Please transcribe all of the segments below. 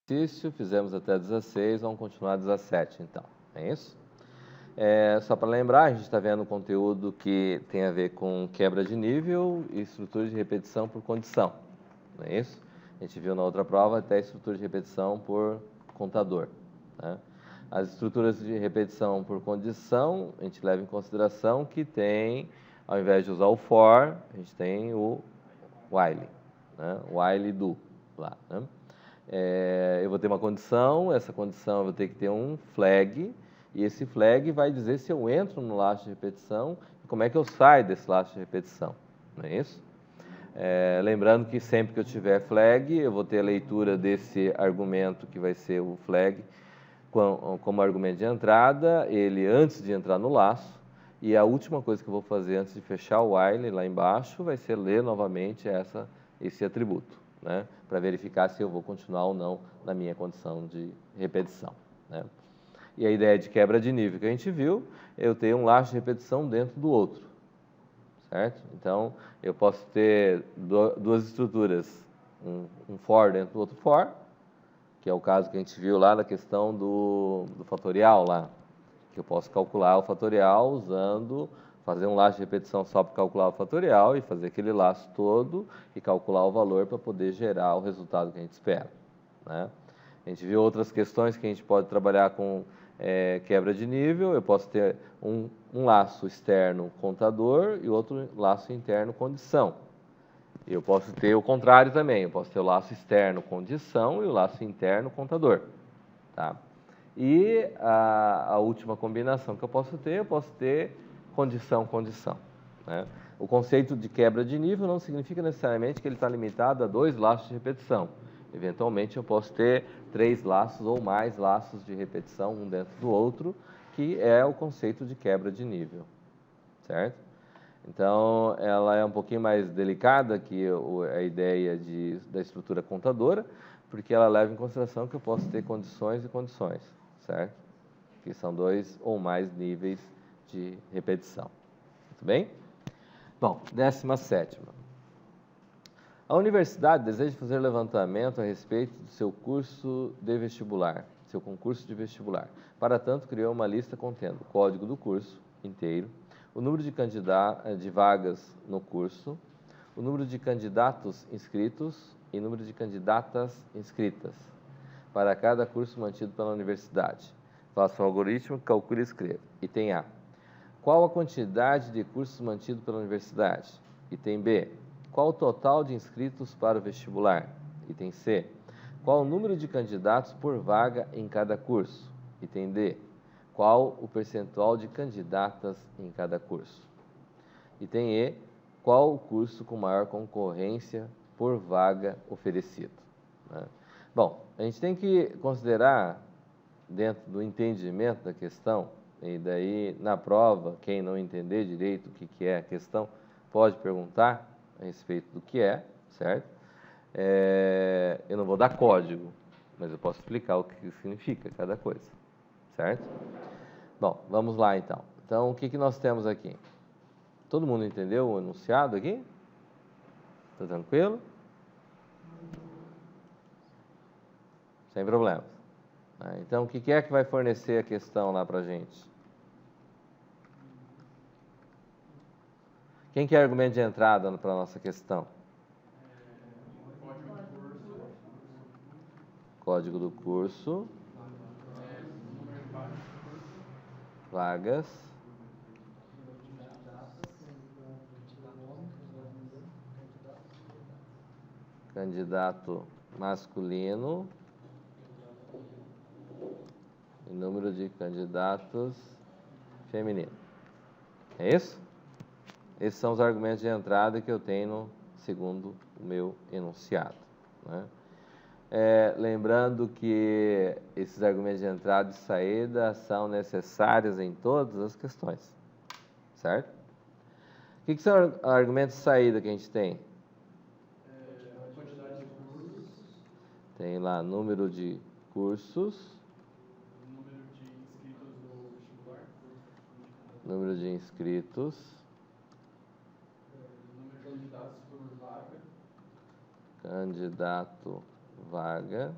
exercício, fizemos até 16, vamos continuar 17 então, é isso? Só para lembrar, a gente está vendo conteúdo que tem a ver com quebra de nível e estrutura de repetição por condição, não é isso? A gente viu na outra prova até estrutura de repetição por contador, né? As estruturas de repetição por condição, a gente leva em consideração que tem, ao invés de usar o for, a gente tem o while, né? While do lá, né? Eu vou ter uma condição, essa condição eu vou ter que ter um flag, e esse flag vai dizer se eu entro no laço de repetição e como é que eu saio desse laço de repetição, não é isso? Lembrando que sempre que eu tiver flag, eu vou ter a leitura desse argumento que vai ser o flag como argumento de entrada, ele antes de entrar no laço, e a última coisa que eu vou fazer antes de fechar o while lá embaixo vai ser ler novamente esse atributo, né, para verificar se eu vou continuar ou não na minha condição de repetição, né. E a ideia de quebra de nível que a gente viu, eu tenho um laço de repetição dentro do outro, certo? Então, eu posso ter duas estruturas, um for dentro do outro for, que é o caso que a gente viu lá na questão do fatorial lá, que eu posso calcular o fatorial fazer um laço de repetição só para calcular o fatorial e fazer aquele laço todo e calcular o valor para poder gerar o resultado que a gente espera, né? A gente viu outras questões que a gente pode trabalhar com quebra de nível. Eu posso ter um laço externo contador e outro laço interno condição. Eu posso ter o contrário também, eu posso ter o laço externo condição e o laço interno contador, tá? E a última combinação que eu posso ter condição-condição, né? O conceito de quebra de nível não significa necessariamente que ele está limitado a 2 laços de repetição. Eventualmente eu posso ter 3 laços ou mais laços de repetição, um dentro do outro, que é o conceito de quebra de nível, certo? Então, ela é um pouquinho mais delicada que a ideia da estrutura contadora, porque ela leva em consideração que eu posso ter condições e condições, certo? Que são 2 ou mais níveis de repetição. Muito bem? Bom, 17ª. A universidade deseja fazer levantamento a respeito do seu curso de vestibular, seu concurso de vestibular. Para tanto, criou uma lista contendo o código do curso inteiro, o número de vagas no curso, o número de candidatos inscritos e número de candidatas inscritas para cada curso mantido pela universidade. Faça um algoritmo, calcule e escreva. Item A. Qual a quantidade de cursos mantido pela universidade? Item B. Qual o total de inscritos para o vestibular? Item C. Qual o número de candidatos por vaga em cada curso? Item D. Qual o percentual de candidatas em cada curso? Item E. Qual o curso com maior concorrência por vaga oferecido? Bom, a gente tem que considerar, dentro do entendimento da questão, e daí na prova, quem não entender direito o que é a questão, pode perguntar a respeito do que é, certo? Eu não vou dar código, mas eu posso explicar o que significa cada coisa, certo? Bom, vamos lá então. Então, o que nós temos aqui? Todo mundo entendeu o enunciado aqui? Está tranquilo? Sem problemas. Então, o que é que vai fornecer a questão lá para a gente? Quem quer argumento de entrada para a nossa questão? Código do curso. Vagas. Candidato masculino. E número de candidatos feminino. É isso? Esses são os argumentos de entrada que eu tenho segundo o meu enunciado, né? Lembrando que esses argumentos de entrada e saída são necessários em todas as questões, certo? O que são argumentos de saída que a gente tem? Quantidade de cursos. Tem lá número de cursos. Número de inscritos no vestibular. Número de inscritos. Número de candidatos por vaga. Candidato vaga.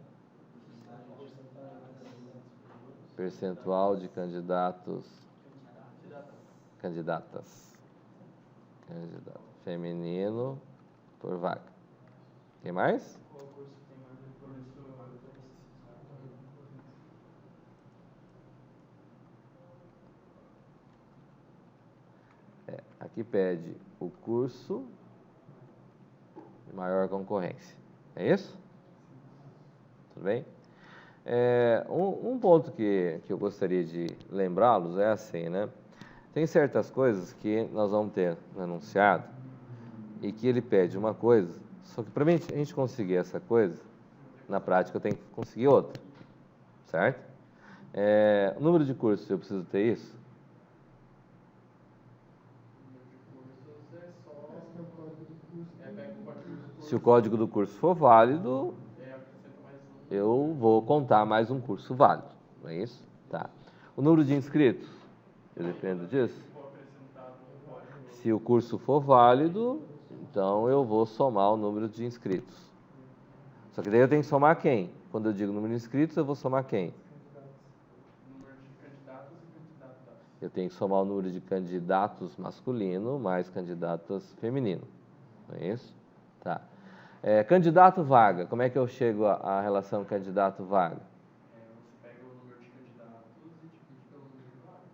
percentual de candidatas feminino por vaga. Quem mais? Qual curso que tem mais recurso? Aqui pede o curso de maior concorrência. É isso? Tudo bem? Um ponto que eu gostaria de lembrá-los é assim, né? Tem certas coisas que nós vamos ter no enunciado e que ele pede uma coisa, só que para a gente conseguir essa coisa, na prática eu tenho que conseguir outra, certo? O número de cursos, eu preciso ter isso? Se o código do curso for válido, eu vou contar mais um curso válido, não é isso? Tá. O número de inscritos, eu dependo disso? Se o curso for válido, então eu vou somar o número de inscritos. Só que daí eu tenho que somar quem? Quando eu digo número de inscritos, eu vou somar quem? Número de candidatos e candidatas. Eu tenho que somar o número de candidatos masculino mais candidatas feminino. Não é isso? Tá. Candidato vaga. Como é que eu chego à relação candidato vaga? Você pega o número de candidatos e divide pelo número de vagas.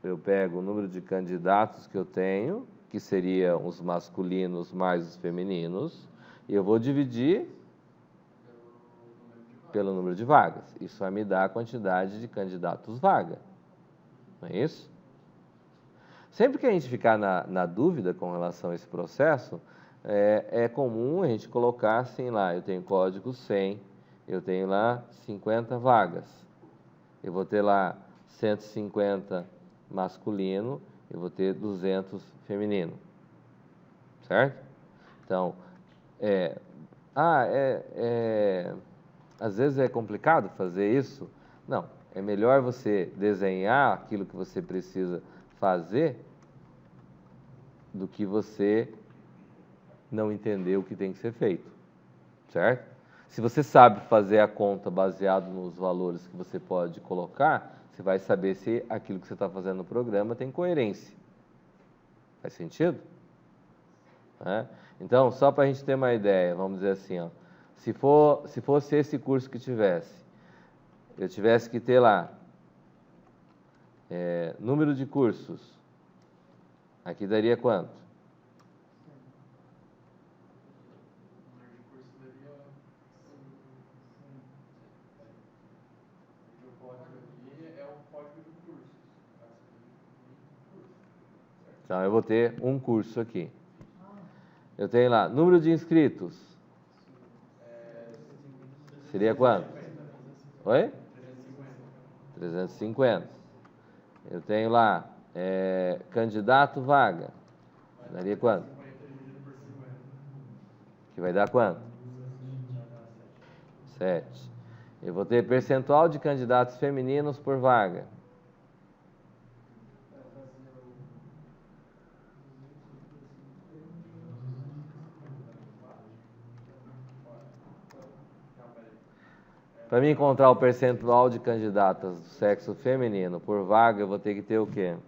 Eu pego o número de candidatos que eu tenho, que seriam os masculinos mais os femininos, e eu vou dividir pelo número de vagas. Isso vai me dar a quantidade de candidatos vaga. Não é isso? Sempre que a gente ficar na dúvida com relação a esse processo, é comum a gente colocar assim lá, eu tenho código 100, eu tenho lá 50 vagas. Eu vou ter lá 150 masculino, eu vou ter 200 feminino. Certo? Então, às vezes é complicado fazer isso. Não, é melhor você desenhar aquilo que você precisa fazer do que você não entender o que tem que ser feito, certo? Se você sabe fazer a conta baseado nos valores que você pode colocar, você vai saber se aquilo que você está fazendo no programa tem coerência. Faz sentido? Então, só para a gente ter uma ideia, vamos dizer assim, ó, se fosse esse curso que eu tivesse que ter lá número de cursos, aqui daria quanto? Então, eu vou ter um curso aqui. Eu tenho lá, número de inscritos. Seria quanto? Oi? 350. Eu tenho lá, candidato vaga. Daria quanto? Que vai dar quanto? 7. Eu vou ter percentual de candidatos femininos por vaga. Para mim encontrar o percentual de candidatas do sexo feminino por vaga, eu vou ter que ter o quê? No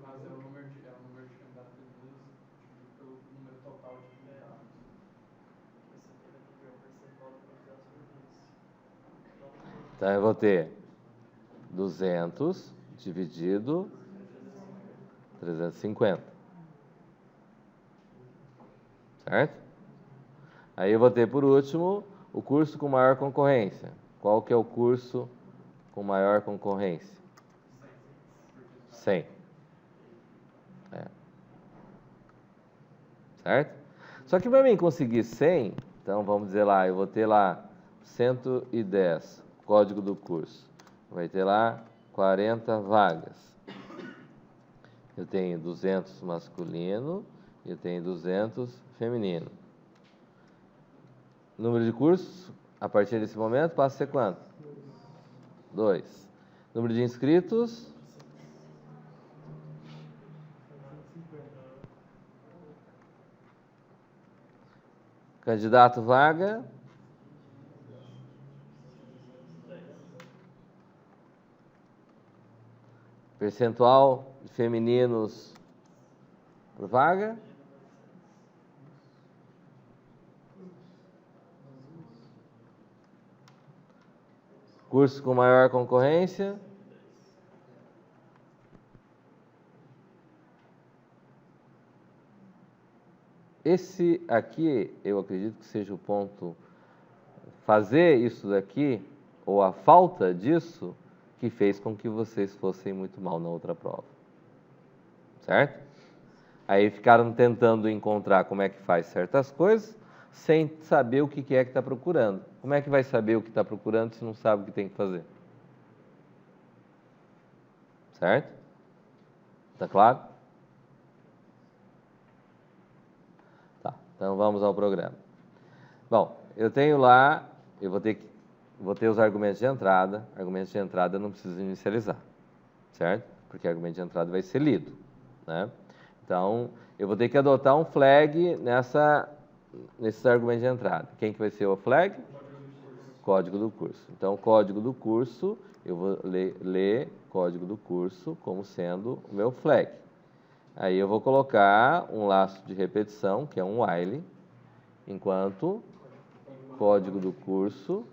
caso é o número de candidatos femininos dividido pelo número total de candidatos. Então eu vou ter 200 dividido 350. Certo? Aí eu vou ter, por último, o curso com maior concorrência. Qual que é o curso com maior concorrência? 100. Certo? Só que para mim conseguir 100, então vamos dizer lá, eu vou ter lá 110, código do curso. Vai ter lá 40 vagas. Eu tenho 200 masculino e eu tenho 200 feminino. Número de cursos, a partir desse momento, passa a ser quanto? 2. Número de inscritos? Candidato vaga. Percentual de femininos por vaga. Curso com maior concorrência. Esse aqui, eu acredito que seja o ponto. Fazer isso daqui, ou a falta disso, que fez com que vocês fossem muito mal na outra prova. Certo? Aí ficaram tentando encontrar como é que faz certas coisas, sem saber o que é que está procurando. Como é que vai saber o que está procurando se não sabe o que tem que fazer? Certo? Tá claro? Tá, então vamos ao programa. Bom, eu tenho lá, eu vou ter os argumentos de entrada. Argumentos de entrada eu não preciso inicializar, certo? Porque argumento de entrada vai ser lido, né? Então, eu vou ter que adotar um flag nesses argumentos de entrada. Quem que vai ser o flag? Código do curso. Então, o código do curso, eu vou ler código do curso como sendo o meu flag. Aí eu vou colocar um laço de repetição, que é um while, enquanto código do curso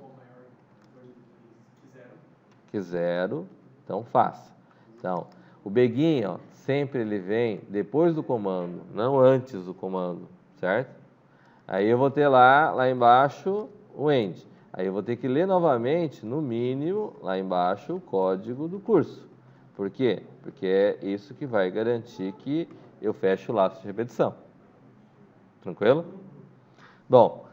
que 0, então faça. Então, o begin, ó, sempre ele vem depois do comando, não antes do comando, certo? Aí eu vou ter lá embaixo o end. Aí eu vou ter que ler novamente, no mínimo, lá embaixo, o código do curso. Por quê? Porque é isso que vai garantir que eu feche o laço de repetição. Tranquilo? Bom,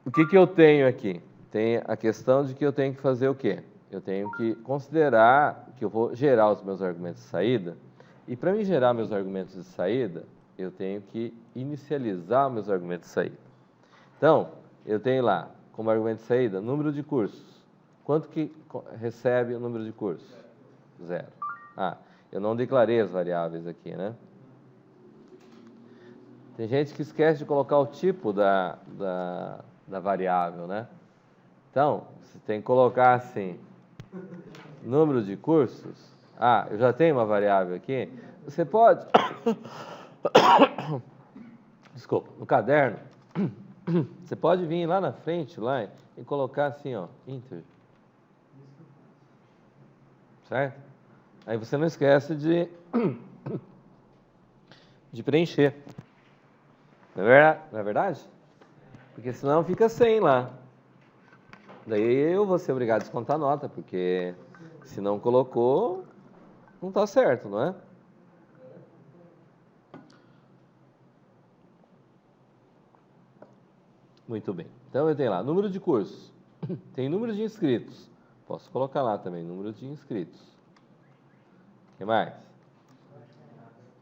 o que eu tenho aqui? Tem a questão de que eu tenho que fazer o quê? Eu tenho que considerar que eu vou gerar os meus argumentos de saída. E para mim gerar meus argumentos de saída, eu tenho que inicializar meus argumentos de saída. Então, eu tenho lá, como argumento de saída, número de cursos. Quanto que recebe o número de cursos? 0. Ah, eu não declarei as variáveis aqui, né? Tem gente que esquece de colocar o tipo da variável, né? Então, você tem que colocar assim, número de cursos. Ah, eu já tenho uma variável aqui. Você pode... Desculpa, no caderno, você pode vir lá na frente lá e colocar assim, ó, enter. Certo? Aí você não esquece de preencher. Não é verdade? Porque senão fica sem lá. Daí eu vou ser obrigado a descontar a nota, porque se não colocou, não está certo, não é? Muito bem. Então eu tenho lá, número de cursos. Tem número de inscritos. Posso colocar lá também, número de inscritos. O que mais?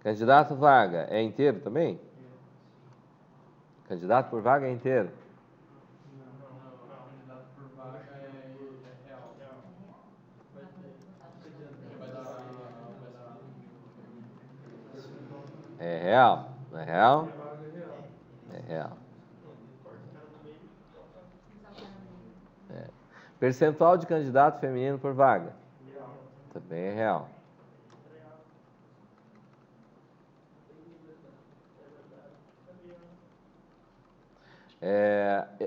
Candidato vaga é inteiro também? Candidato por vaga é inteiro? Não, candidato por vaga é real. Vai dar... É real? Não é real? É real. É. Percentual de candidato feminino por vaga? Também é real.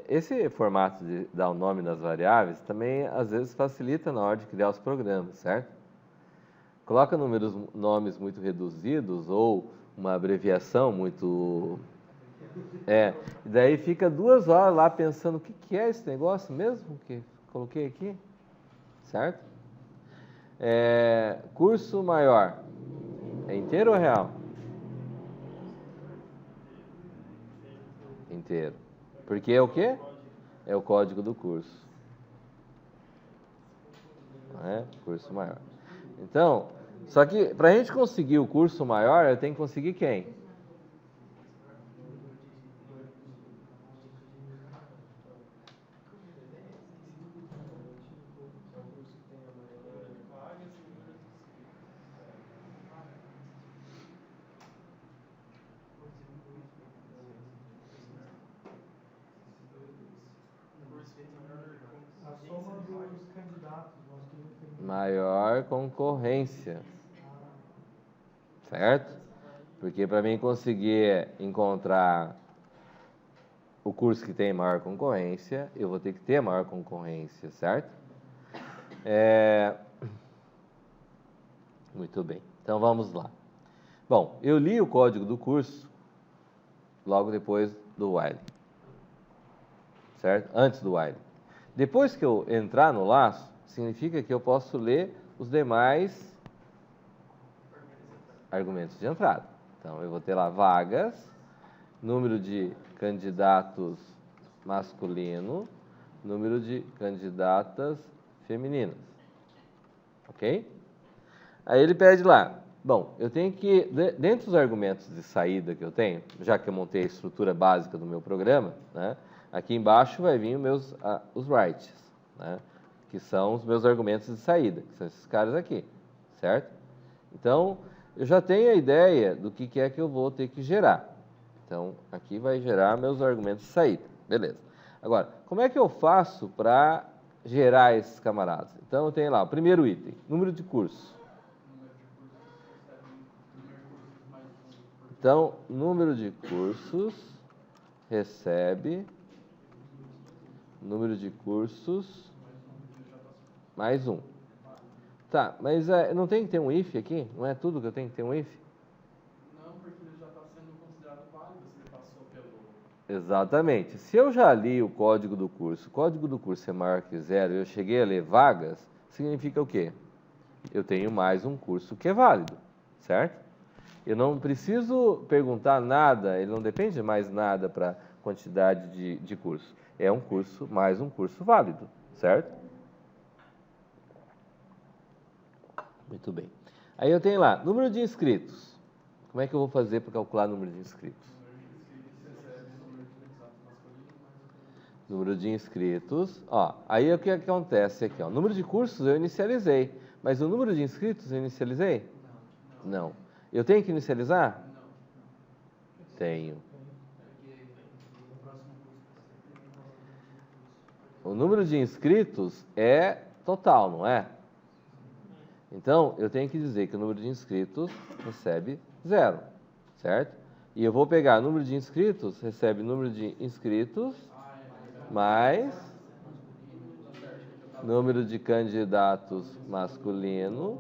Esse formato de dar o nome das variáveis também, às vezes, facilita na hora de criar os programas, certo? Coloca nomes muito reduzidos ou uma abreviação muito... e daí fica 2 horas lá pensando o que é esse negócio mesmo que coloquei aqui, certo? Curso maior, é inteiro ou real? Inteiro. Porque é o quê? É o código do curso. Não é? Curso maior. Então, só que para a gente conseguir o curso maior, eu tenho que conseguir quem? maior concorrência. Certo? Porque para mim conseguir encontrar o curso que tem maior concorrência, eu vou ter que ter maior concorrência, certo? Muito bem. Então vamos lá. Bom, eu li o código do curso logo depois do while. Certo? Antes do while. Depois que eu entrar no laço, significa que eu posso ler os demais argumentos de entrada. Então, eu vou ter lá vagas, número de candidatos masculino, número de candidatas femininas. Ok? Aí ele pede lá, bom, eu tenho que, dentro dos argumentos de saída que eu tenho, já que eu montei a estrutura básica do meu programa, né, aqui embaixo vai vir os writes, né, que são os meus argumentos de saída, que são esses caras aqui, certo? Então, eu já tenho a ideia do que é que eu vou ter que gerar. Então, aqui vai gerar meus argumentos de saída. Beleza. Agora, como é que eu faço para gerar esses camaradas? Então, eu tenho lá o primeiro item, número de cursos. Então, número de cursos recebe número de cursos mais um. Tá, mas não tem que ter um if aqui? Não é tudo que eu tenho que ter um if? Não, porque ele já está sendo considerado válido se ele passou pelo... Exatamente. Se eu já li o código do curso é maior que zero, e eu cheguei a ler vagas, significa o quê? Eu tenho mais um curso que é válido, certo? Eu não preciso perguntar nada, ele não depende de mais nada para quantidade de curso. É um curso, mais um curso válido, certo? Muito bem. Aí eu tenho lá, número de inscritos. Como é que eu vou fazer para calcular o número de inscritos? Número de inscritos. Ó, aí o que acontece aqui? Ó, número de cursos eu inicializei, mas o número de inscritos eu inicializei? Não. Eu tenho que inicializar? Tenho. O número de inscritos é total, não é? Então, eu tenho que dizer que o número de inscritos recebe 0, certo? E eu vou pegar o número de inscritos, recebe número de inscritos, mais número de candidatos masculino,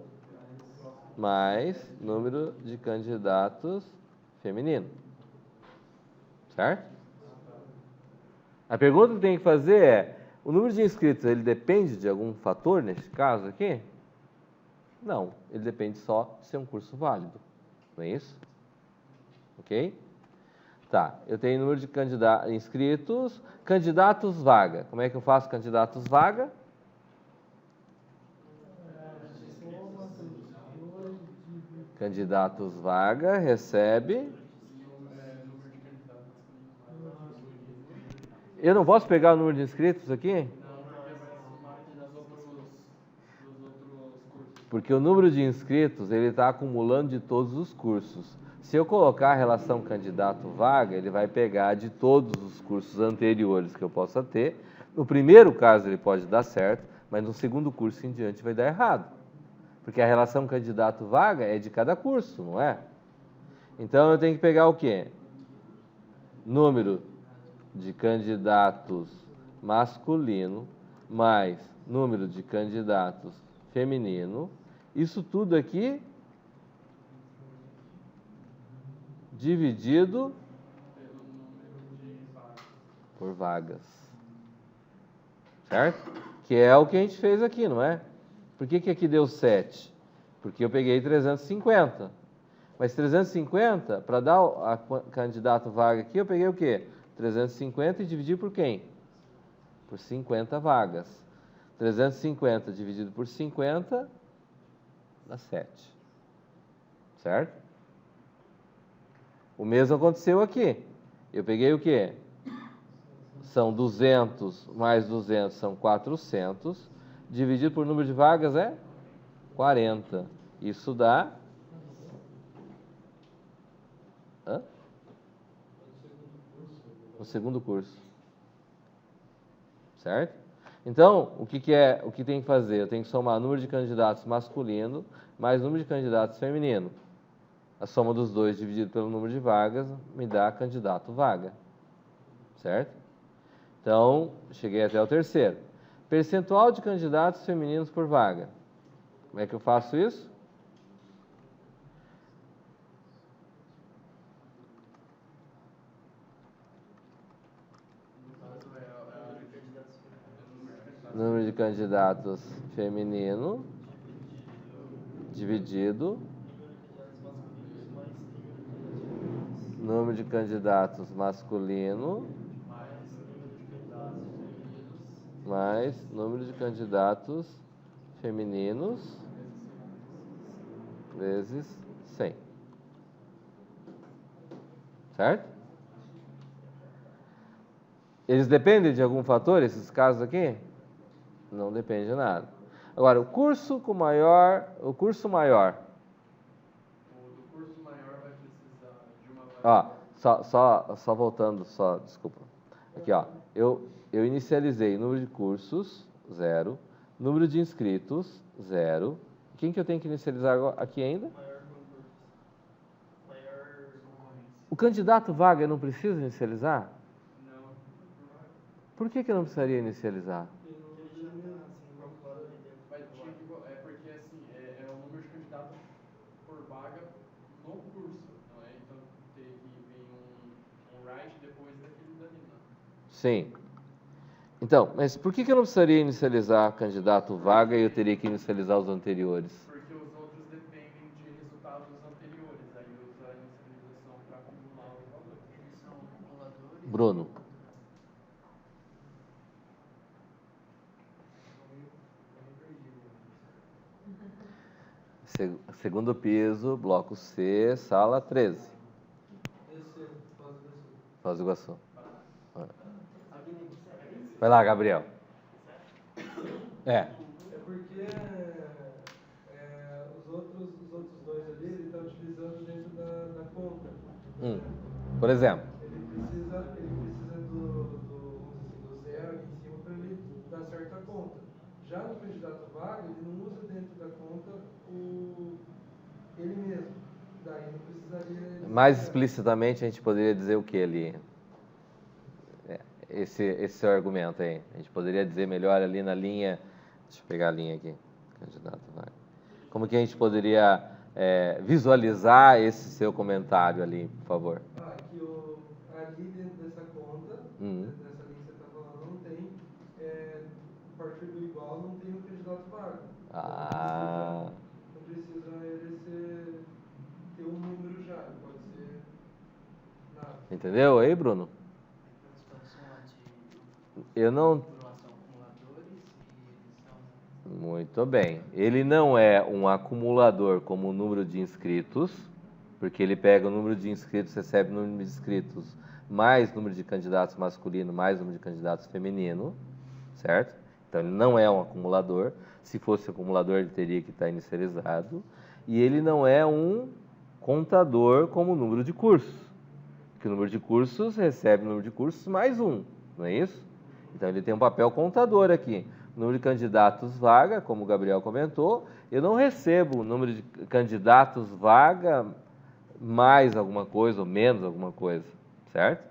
mais número de candidatos feminino. Certo? A pergunta que tem que fazer é, o número de inscritos, ele depende de algum fator nesse caso aqui? Não, ele depende só de ser um curso válido, não é isso? Ok? Tá, eu tenho número de inscritos, candidatos vaga. Como é que eu faço candidatos vaga? Candidatos vaga recebe... Eu não posso pegar o número de inscritos aqui? Porque o número de inscritos, ele está acumulando de todos os cursos. Se eu colocar a relação candidato-vaga, ele vai pegar de todos os cursos anteriores que eu possa ter. No primeiro caso, ele pode dar certo, mas no segundo curso em diante vai dar errado. Porque a relação candidato-vaga é de cada curso, não é? Então, eu tenho que pegar o quê? Número de candidatos masculino mais número de candidatos feminino. Isso tudo aqui dividido por vagas. Certo? Que é o que a gente fez aqui, não é? Por que aqui deu 7? Porque eu peguei 350. Mas 350, para dar a candidato vaga aqui, eu peguei o quê? 350 e dividi por quem? Por 50 vagas. 350 dividido por 50 dá 7. Certo? O mesmo aconteceu aqui. Eu peguei o quê? São 200 mais 200 são 400. Dividido por número de vagas é 40. Isso dá... Hã? No segundo curso. Certo? Então, o que tem que fazer? Eu tenho que somar número de candidatos masculino mais número de candidatos feminino. A soma dos dois dividido pelo número de vagas me dá candidato vaga. Certo? Então, cheguei até o terceiro. Percentual de candidatos femininos por vaga. Como é que eu faço isso? Número de candidatos feminino dividido número de candidatos masculino mais número de candidatos femininos vezes 100. Certo? Eles dependem de algum fator, esses casos aqui? Não depende de nada. Agora, o curso maior. O do curso maior vai precisar de uma variável. Só voltando, desculpa. Aqui, ó. Eu inicializei número de cursos, 0. Número de inscritos, 0. Quem que eu tenho que inicializar aqui ainda? O candidato vaga eu não preciso inicializar? Não. Por que eu não precisaria inicializar? Porque assim, é o número de candidatos por vaga no curso, não é? Então teria que vir um write depois daquele dali, não? Sim. Então, mas por que eu não precisaria inicializar candidato vaga e eu teria que inicializar os anteriores? Porque os outros dependem de resultados anteriores, aí usa a inicialização para acumular os valores. Eles são acumuladores. Bruno. Segundo piso, bloco C, sala 13. Foz do Iguaçu. Vai lá, Gabriel. É porque os outros dois ali, ele está utilizando dentro da conta. Por exemplo? Ele precisa do zero aqui em cima para ele dar certa conta. Já no candidato vaga, ele não usa dentro da conta ele mesmo. Daí não precisaria... Mais explicitamente, a gente poderia dizer o que ali? Esse seu argumento aí. A gente poderia dizer melhor ali na linha... Deixa eu pegar a linha aqui. Candidato vaga. Como que a gente poderia visualizar esse seu comentário ali, por favor? Que ali dentro dessa conta, dessa linha que você está falando, não tem, a partir do igual, não tem o candidato vaga. Não precisa ele ter um número já, pode ser nada. Entendeu aí, Bruno? Eu não... Muito bem. Ele não é um acumulador como o número de inscritos, porque ele pega o número de inscritos, recebe o número de inscritos, mais número de candidatos masculino, mais número de candidatos feminino, certo? Então ele não é um acumulador. Se fosse acumulador, ele teria que estar inicializado. E ele não é um contador como o número de cursos, porque o número de cursos recebe o número de cursos mais um, não é isso? Então ele tem um papel contador aqui. Número de candidatos vaga, como o Gabriel comentou, eu não recebo o número de candidatos vaga mais alguma coisa ou menos alguma coisa, certo?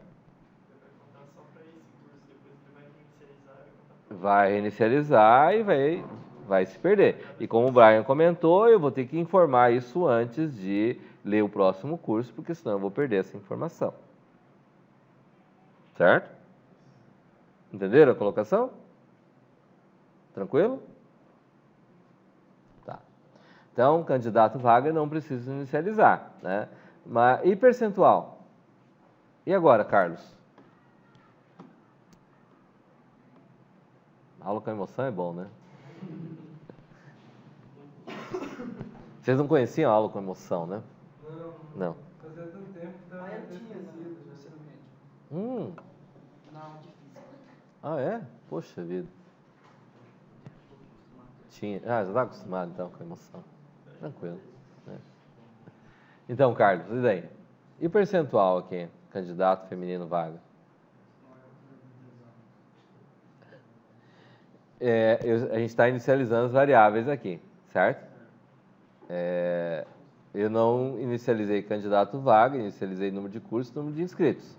Vai reinicializar e vai se perder. E como o Brian comentou, eu vou ter que informar isso antes de ler o próximo curso, porque senão eu vou perder essa informação. Certo? Entenderam a colocação? Tranquilo? Tá. Então, candidato vaga não precisa inicializar, né? E percentual? E agora, Carlos? Aula com emoção é bom, né? Vocês não conheciam a aula com emoção, né? Não. Fazia tanto tempo que estava esquecido. Não, difícil. É? Poxa vida. Já está acostumado então com a emoção. Tranquilo. Né? Então, Carlos, e daí? E o percentual aqui? Candidato feminino vaga? a gente está inicializando as variáveis aqui, certo? Eu não inicializei candidato vaga, inicializei número de cursos, número de inscritos.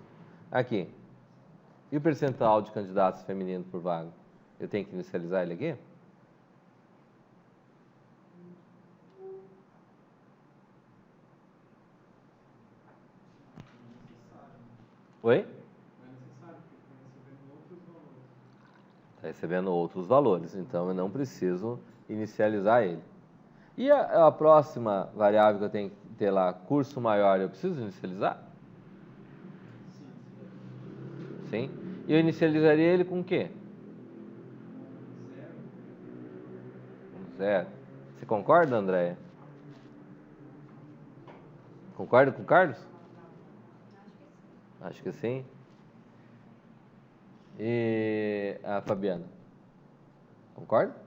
Aqui. E o percentual de candidatos femininos por vaga? Eu tenho que inicializar ele aqui? Oi? Não é necessário, porque está recebendo outros valores. Está recebendo outros valores, então eu não preciso inicializar ele. E a próxima variável que eu tenho que ter lá, curso maior, eu preciso inicializar? Sim. E eu inicializaria ele com o quê? Com 0. Você concorda, Andréia? Concorda com o Carlos? Acho que sim. E a Fabiana? Concorda?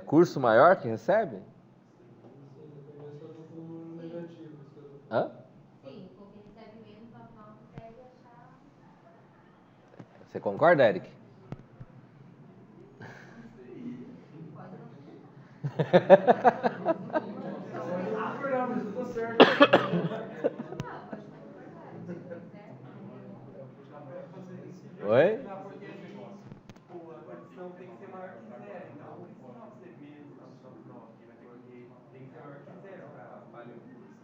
Curso maior que recebe? Hã? Sim, porque recebe menos, no final consegue achar. Você concorda, Eric? Pode não concordar. Mas eu tô certo. Não, pode não concordar. Certo? Oi? Não, porque assim, a condição tem que ser maior que 0, então não precisa ser menos 9,9, porque tem que ser maior que 0 para valer o curso.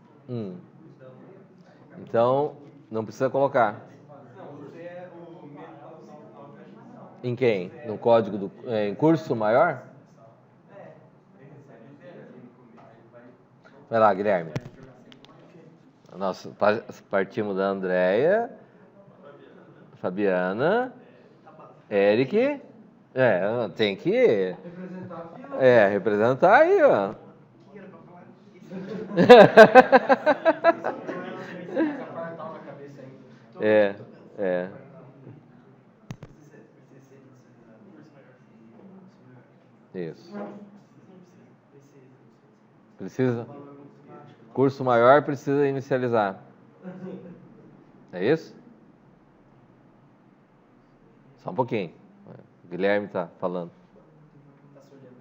Então, não precisa colocar. Não, você é o menos 9,9, acho que não. Em quem? No código do em curso maior? Ele recebe 0 ali no começo. Vai lá, Guilherme. Nós partimos da Andréia, Fabiana, Eric. Tem que Representar a fila. representar aí, ó. Isso. Precisa? Curso maior precisa inicializar. É isso? Só um pouquinho. O Guilherme está falando. Tá se olhando.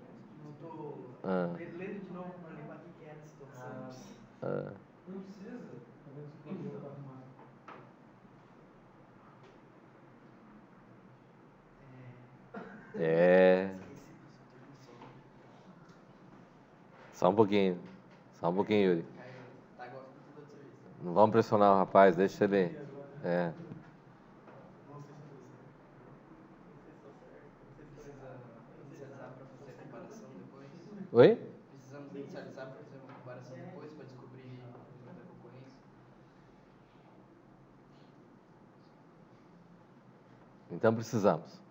Lendo de novo para lembrar o que era a situação. Não precisa. Só um pouquinho. Só um pouquinho, Yuri. Tá igual tudo do serviço. Não vamos pressionar o rapaz, deixa ele. Inicializar para fazer a comparação depois. Oi? Precisamos inicializar para fazer uma comparação depois, para descobrir a concorrência. Então precisamos.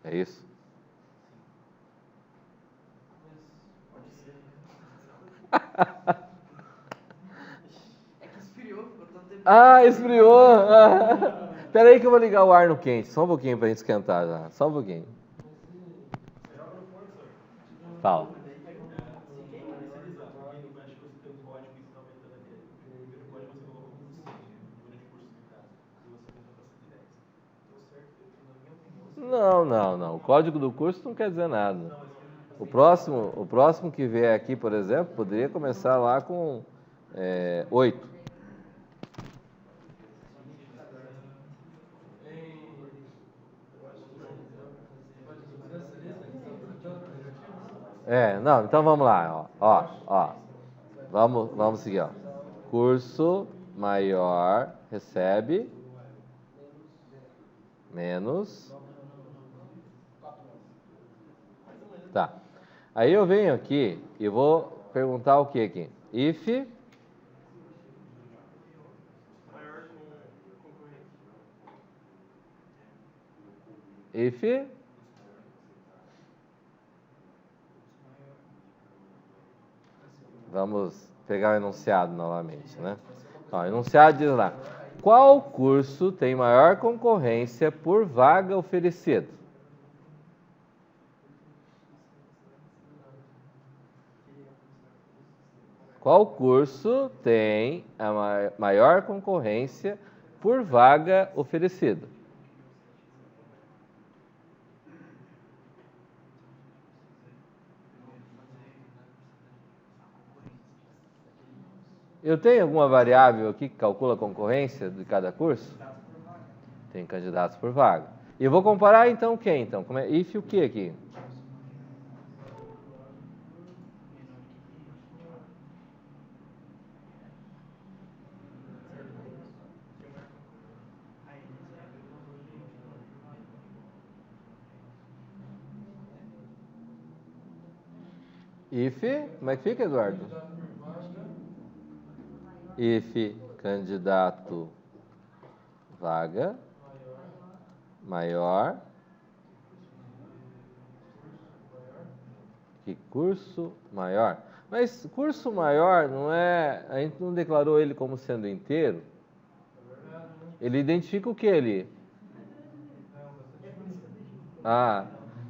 É isso? Pode ser. É que esfriou, ficou tanto tempo. Esfriou! Espera aí que eu vou ligar o ar no quente. Só um pouquinho para a gente esquentar já. Só um pouquinho. Fala. Não. O código do curso não quer dizer nada. O próximo que vier aqui, por exemplo, poderia começar lá com 8. Não, então vamos lá, ó. Vamos seguir, ó. Curso maior recebe menos. Tá. Aí eu venho aqui e vou perguntar o que aqui? If Maior concorrente. If vamos pegar o enunciado novamente, né? Ó, o enunciado diz lá: qual curso tem maior concorrência por vaga oferecida? Qual curso tem a maior concorrência por vaga oferecida? Eu tenho alguma variável aqui que calcula a concorrência de cada curso? Tem candidatos por vaga. E eu vou comparar então quem? Então, como é if o que aqui? If, como é que fica, Eduardo? If candidato vaga maior que curso maior. Mas curso maior não é, a gente não declarou ele como sendo inteiro? Ele identifica o que ali?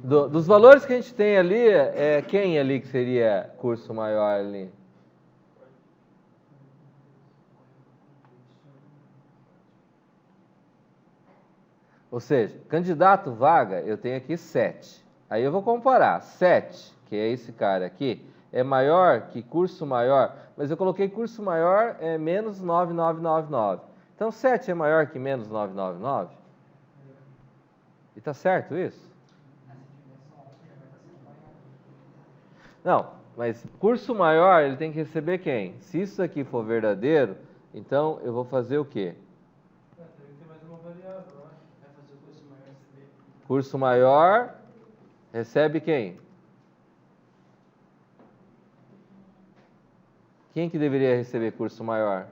Dos valores que a gente tem ali, quem ali que seria curso maior ali? Ou seja, candidato vaga, eu tenho aqui 7. Aí eu vou comparar. 7, que é esse cara aqui, é maior que curso maior, mas eu coloquei curso maior é menos 9999. Então 7 é maior que menos 999? E tá certo isso? Não, mas curso maior ele tem que receber quem? Se isso aqui for verdadeiro, então eu vou fazer o quê? Curso maior recebe quem? Quem que deveria receber curso maior?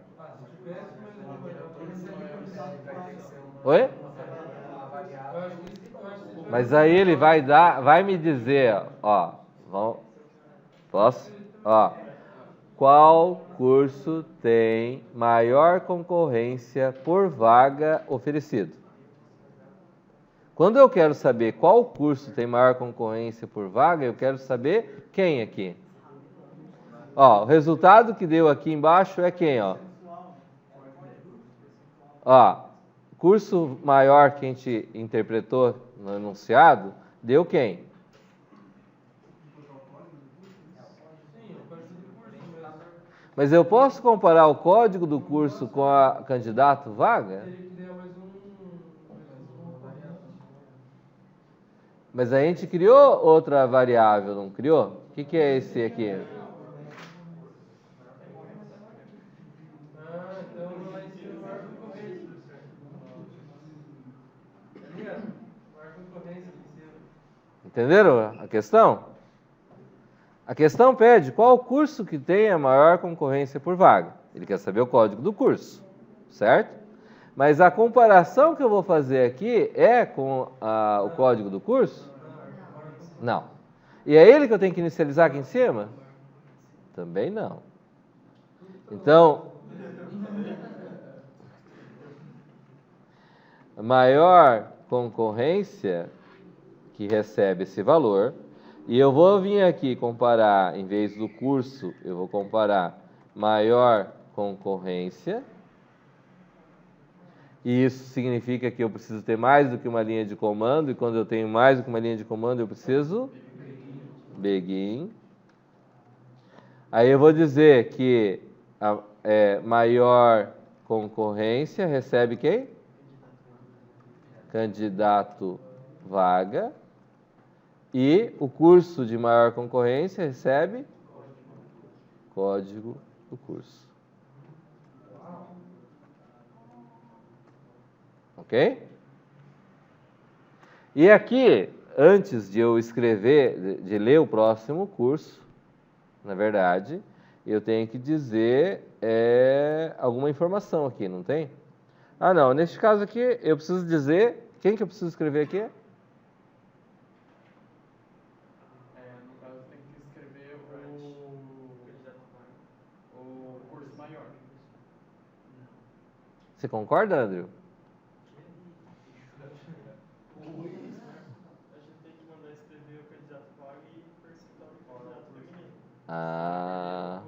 Oi? Mas aí ele vai me dizer, ó, posso? Ó, qual curso tem maior concorrência por vaga oferecido? Quando eu quero saber qual curso tem maior concorrência por vaga, eu quero saber quem aqui. Ó, o resultado que deu aqui embaixo é quem, ó? Ó, curso maior que a gente interpretou no enunciado, deu quem? Mas eu posso comparar o código do curso com a candidato vaga? Mas a gente criou outra variável, não criou? O que é esse aqui? Então vai ser maior concorrência. Maior concorrência em cima. Entenderam a questão? A questão pede qual curso que tem a maior concorrência por vaga. Ele quer saber o código do curso, certo? Mas a comparação que eu vou fazer aqui é com o código do curso? Não. E é ele que eu tenho que inicializar aqui em cima? Também não. Então, a maior concorrência que recebe esse valor, e eu vou vir aqui comparar, em vez do curso, eu vou comparar maior concorrência, e isso significa que eu preciso ter mais do que uma linha de comando, e quando eu tenho mais do que uma linha de comando, eu preciso begin. Aí eu vou dizer que a maior concorrência recebe quem? Candidato vaga. E o curso de maior concorrência recebe código do curso. Ok? E aqui, antes de eu escrever, de ler o próximo curso, na verdade, eu tenho que dizer alguma informação aqui, não tem? Ah, não. Neste caso aqui, eu preciso dizer... Quem que eu preciso escrever aqui? No caso, tem que escrever o curso maior. Você concorda, Andrew? A gente tem que mandar escrever o candidato vaga e percentual do candidato begin. Ah...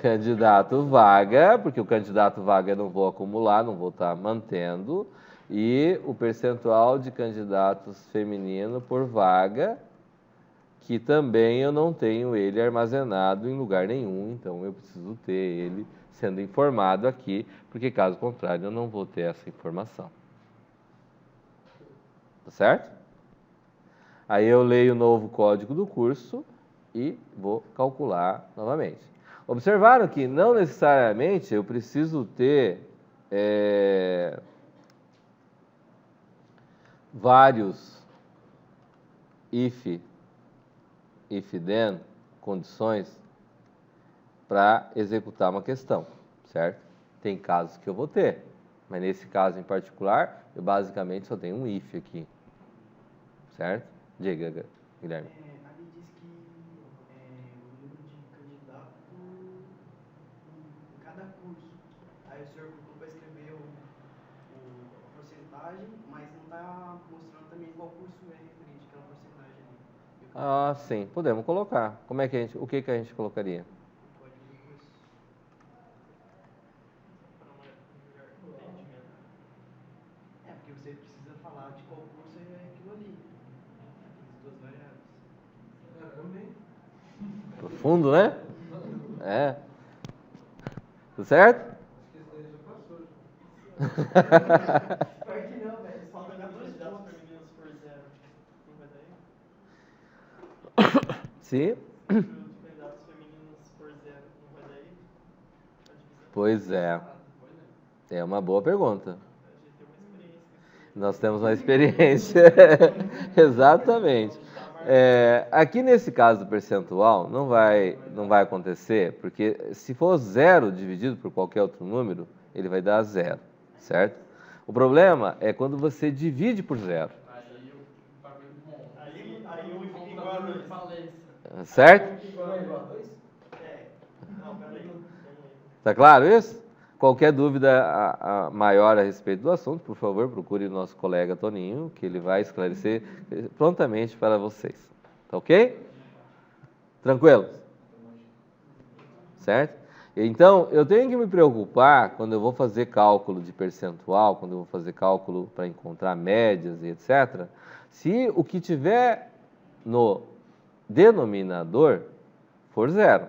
Candidato vaga, porque o candidato vaga eu não vou acumular, não vou estar mantendo. E o percentual de candidatos feminino por vaga, que também eu não tenho ele armazenado em lugar nenhum, então eu preciso ter ele sendo informado aqui, porque caso contrário eu não vou ter essa informação. Tá certo? Aí eu leio o novo código do curso e vou calcular novamente. Observaram que não necessariamente eu preciso ter vários if then, condições para executar uma questão, certo? Tem casos que eu vou ter, mas nesse caso em particular, eu basicamente só tenho um if aqui, certo? Diga, Guilherme. Ali diz que o número de candidato em cada curso. Aí o senhor colocou para escrever a porcentagem, mas não está mostrando também qual curso é referente àquela porcentagem ali. Ah, sim, podemos colocar. Como é que o que a gente colocaria? Porque você precisa falar de qual curso é aquilo ali. As duas variáveis. Profundo, né? É. Tudo certo? Pior que não, velho. Falta 14 dados femininos por 0. Não vai daí? Sim. Dados femininos por 0. Não vai daí? Pois é. É uma boa pergunta. A gente tem uma experiência. Nós temos uma experiência. Exatamente. Aqui nesse caso do percentual, não vai acontecer, porque se for 0 dividido por qualquer outro número, ele vai dar 0, certo? O problema é quando você divide por 0. Aí o bagulho monta. Aí o igual a 2. Certo? Igual a 2? Não, peraí. Tá claro isso? Qualquer dúvida maior a respeito do assunto, por favor, procure o nosso colega Toninho, que ele vai esclarecer prontamente para vocês. Tá ok? Tranquilo? Certo? Então, eu tenho que me preocupar quando eu vou fazer cálculo de percentual, quando eu vou fazer cálculo para encontrar médias e etc., se o que tiver no denominador for 0.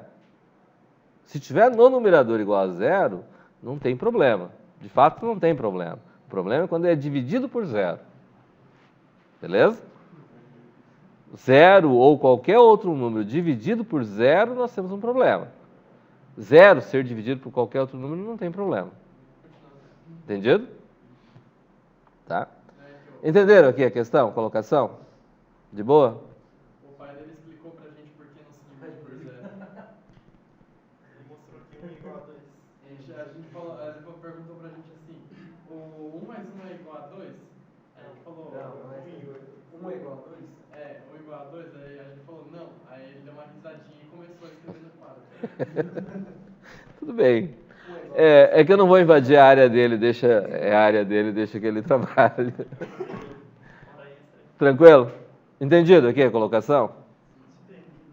Se tiver no numerador igual a 0, não tem problema. De fato, não tem problema. O problema é quando é dividido por 0. Beleza? 0 ou qualquer outro número dividido por 0, nós temos um problema. 0 ser dividido por qualquer outro número não tem problema. Entendido? Tá? Entenderam aqui a questão, colocação? De boa? O pai dele explicou pra gente por que não se divide por 0. Ele mostrou que 1 é igual a 2. Ele perguntou pra gente assim, o 1 mais 1 é igual a 2? Aí a gente falou... Não, 1 é igual a 2? 1 igual a 2? Aí a gente falou, não. Aí ele deu uma risadinha e começou a escrever no quadro. Tudo bem. É que eu não vou invadir a área dele, deixa que ele trabalhe. Tranquilo? Entendido aqui a colocação?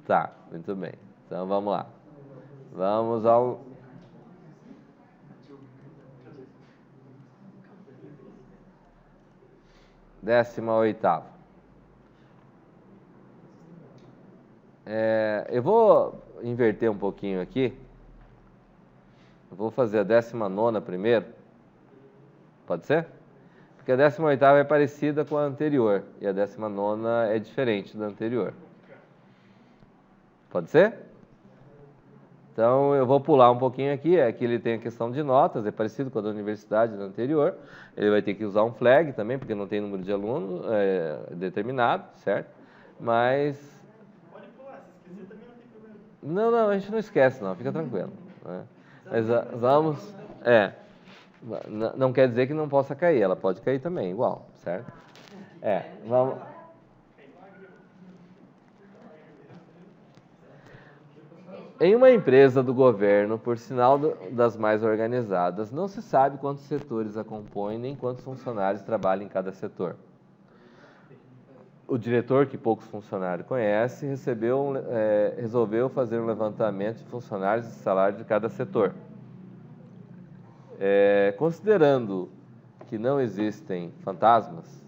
Tá, muito bem. Então vamos lá. Vamos ao... Décima oitava. Eu vou inverter um pouquinho aqui. Eu vou fazer a 19ª primeiro. Pode ser? Porque a 18ª é parecida com a anterior. E a 19ª é diferente da anterior. Pode ser? Então, eu vou pular um pouquinho aqui. Aqui ele tem a questão de notas. É parecido com a da universidade da anterior. Ele vai ter que usar um flag também, porque não tem número de aluno determinado, certo? Mas... Pode pular, se esquecer também não tem problema. Não, a gente não esquece não. Fica tranquilo. Né? Mas vamos... Não quer dizer que não possa cair, ela pode cair também, igual, certo? Vamos... Em uma empresa do governo, por sinal das mais organizadas, não se sabe quantos setores a compõem nem quantos funcionários trabalham em cada setor. o diretor, que poucos funcionários conhecem, resolveu fazer um levantamento de funcionários e salário de cada setor. Considerando que não existem fantasmas,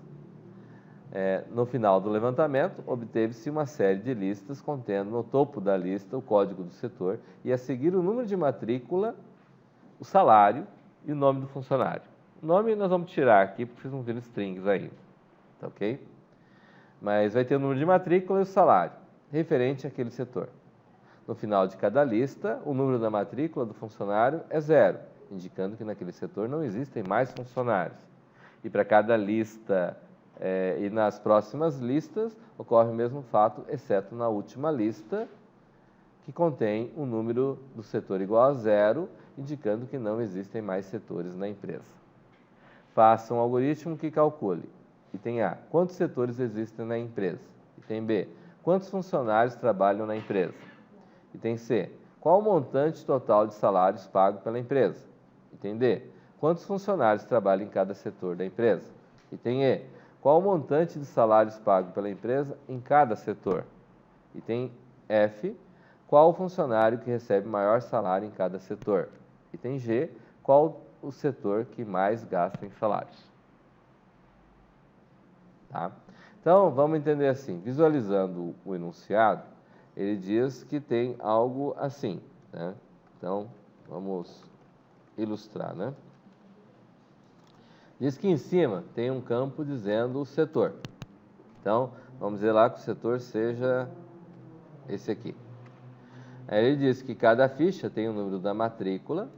no final do levantamento, obteve-se uma série de listas contendo no topo da lista o código do setor e a seguir o número de matrícula, o salário e o nome do funcionário. O nome nós vamos tirar aqui porque vocês não viram strings ainda, tá ok? Mas vai ter o número de matrícula e o salário, referente àquele setor. No final de cada lista, o número da matrícula do funcionário é 0, indicando que naquele setor não existem mais funcionários. E para cada lista e nas próximas listas, ocorre o mesmo fato, exceto na última lista, que contém o número do setor igual a 0, indicando que não existem mais setores na empresa. Faça um algoritmo que calcule. Item A. Quantos setores existem na empresa? Item B. Quantos funcionários trabalham na empresa? Item C. Qual o montante total de salários pago pela empresa? Item D. Quantos funcionários trabalham em cada setor da empresa? Item E. Qual o montante de salários pago pela empresa em cada setor? Item F. Qual o funcionário que recebe maior salário em cada setor? Item G. Qual o setor que mais gasta em salários? Tá? Então, vamos entender assim. Visualizando o enunciado, ele diz que tem algo assim, né? Então, vamos ilustrar, né? Diz que em cima tem um campo dizendo o setor. Então, vamos dizer lá que o setor seja esse aqui. Aí ele diz que cada ficha tem o número da matrícula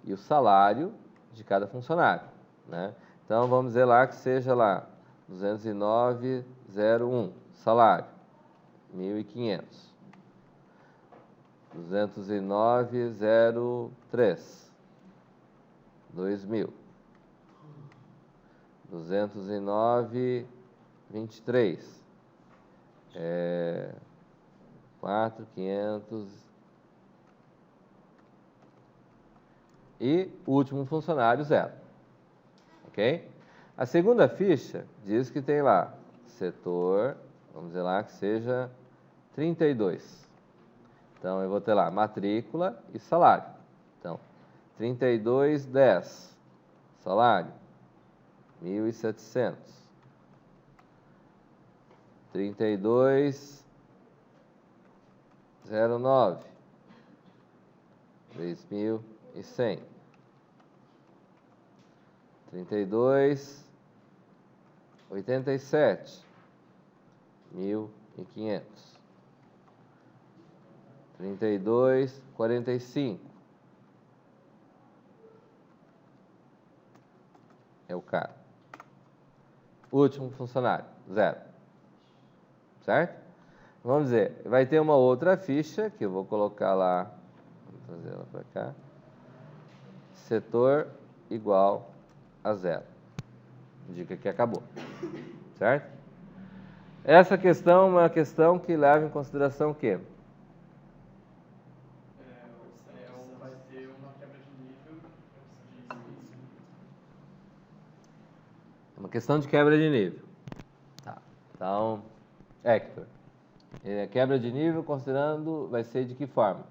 e o salário de cada funcionário, né? Então, vamos dizer lá que seja lá 209,01, salário, 1.500. 209,03, 2.000. 209,23, 4.500. E o último funcionário, 0. Ok? A segunda ficha diz que tem lá setor, vamos dizer lá que seja 32. Então, eu vou ter lá matrícula e salário. Então, 32,10, salário, 1.700. 32,09, 3.100. 32,87, 1.500. 32,45. É o cara. Último funcionário, 0. Certo? Vamos dizer, vai ter uma outra ficha, que eu vou colocar lá, vou trazer ela para cá. Setor igual a 0. Indica que acabou. Certo? Essa questão é uma questão que leva em consideração o quê? Vai ser uma quebra de nível de É uma questão de quebra de nível. Tá. Então, Hector, quebra de nível considerando, vai ser de que forma?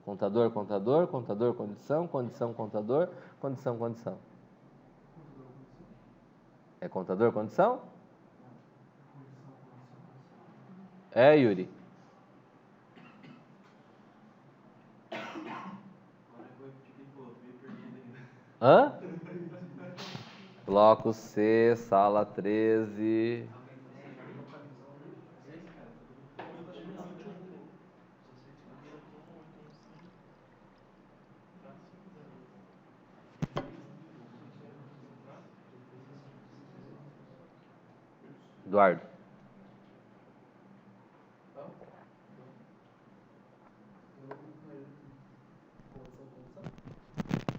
Contador, contador, contador, condição, condição, contador, condição, condição. É contador, condição? É, Yuri? Hã? Bloco C, sala 13. Eduardo.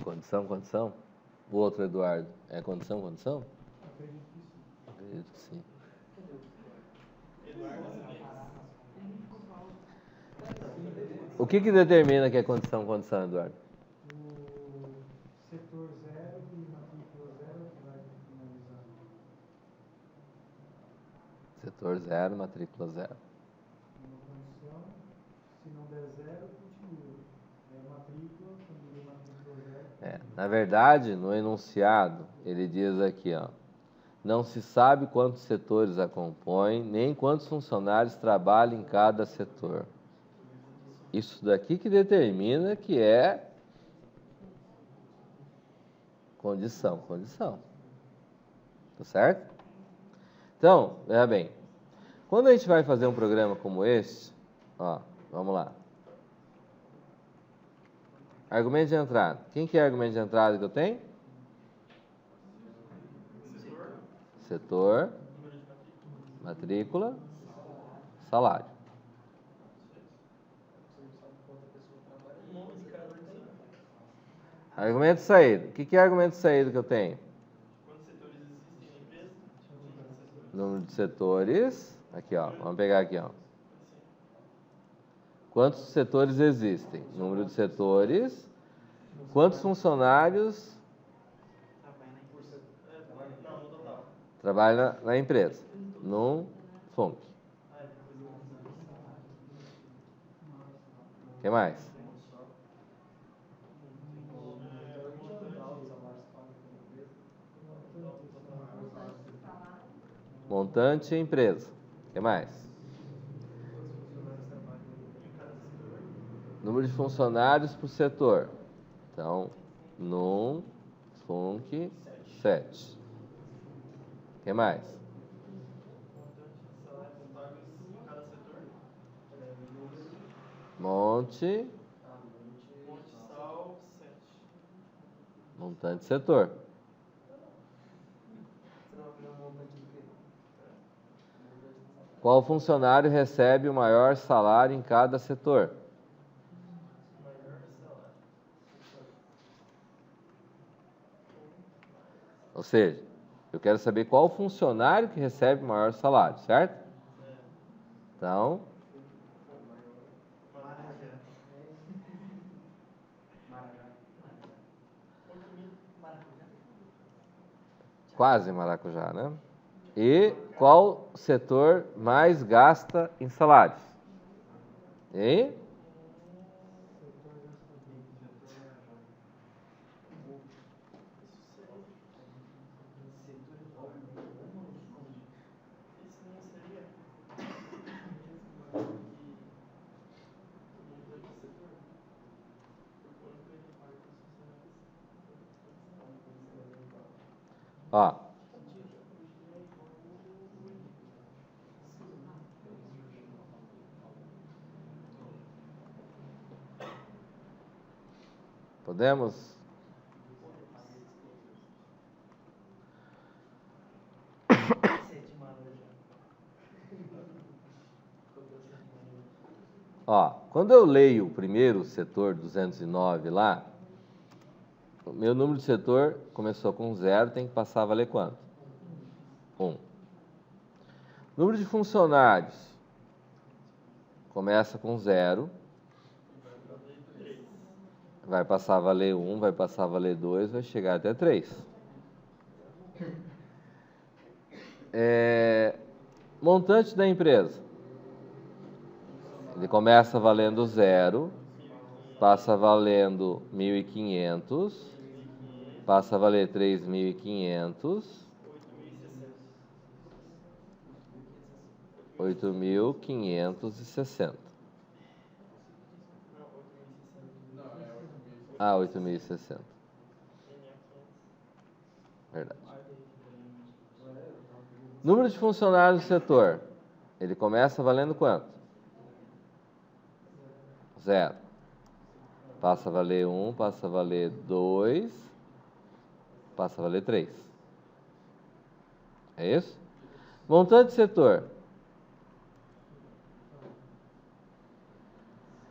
Condição, condição? O outro Eduardo. É condição, condição? Acredito que sim. O que determina que é condição, condição, Eduardo? O setor 0 e matrícula 0 que vai finalizar. Setor 0, matrícula 0. Uma condição, se não der 0, continua. É matrícula, quando der matrícula 0. Na verdade, no enunciado, ele diz aqui, ó, não se sabe quantos setores a compõem, nem quantos funcionários trabalham em cada setor. Isso daqui que determina que é condição. Tá certo? Então, veja bem, quando a gente vai fazer um programa como esse, ó, vamos lá. Argumento de entrada. Quem que é argumento de entrada que eu tenho? Setor, matrícula, salário. Argumento de saída. O que é argumento de saída que eu tenho? Quantos setores existem na empresa? Número de setores. Aqui, ó. Vamos pegar aqui, ó. Quantos setores existem? Número de setores. Quantos funcionários trabalham na empresa? Num FUNC. O que mais? Montante e empresa. O que mais? Número de funcionários por setor. Então, num FUNC 7. O que mais? Monte. Montante setor. Qual funcionário recebe o maior salário em cada setor? Ou seja, eu quero saber qual funcionário que recebe o maior salário, certo? Então, quase maracujá, né? E qual setor mais gasta em salários? E? Ó. Podemos? Ó, quando eu leio o primeiro setor 209 lá, o meu número de setor começou com 0, tem que passar a valer quanto? 1. Número de funcionários começa com 0, vai passar a valer 1, vai passar a valer 2, vai chegar até 3. Montante da empresa. Ele começa valendo 0, passa valendo 1.500, passa a valer 3.500, 8.560. Ah, 8.060. Verdade. Número de funcionários do setor. Ele começa valendo quanto? 0. Passa a valer 1, passa a valer 2, passa a valer 3. É isso? Montante de setor.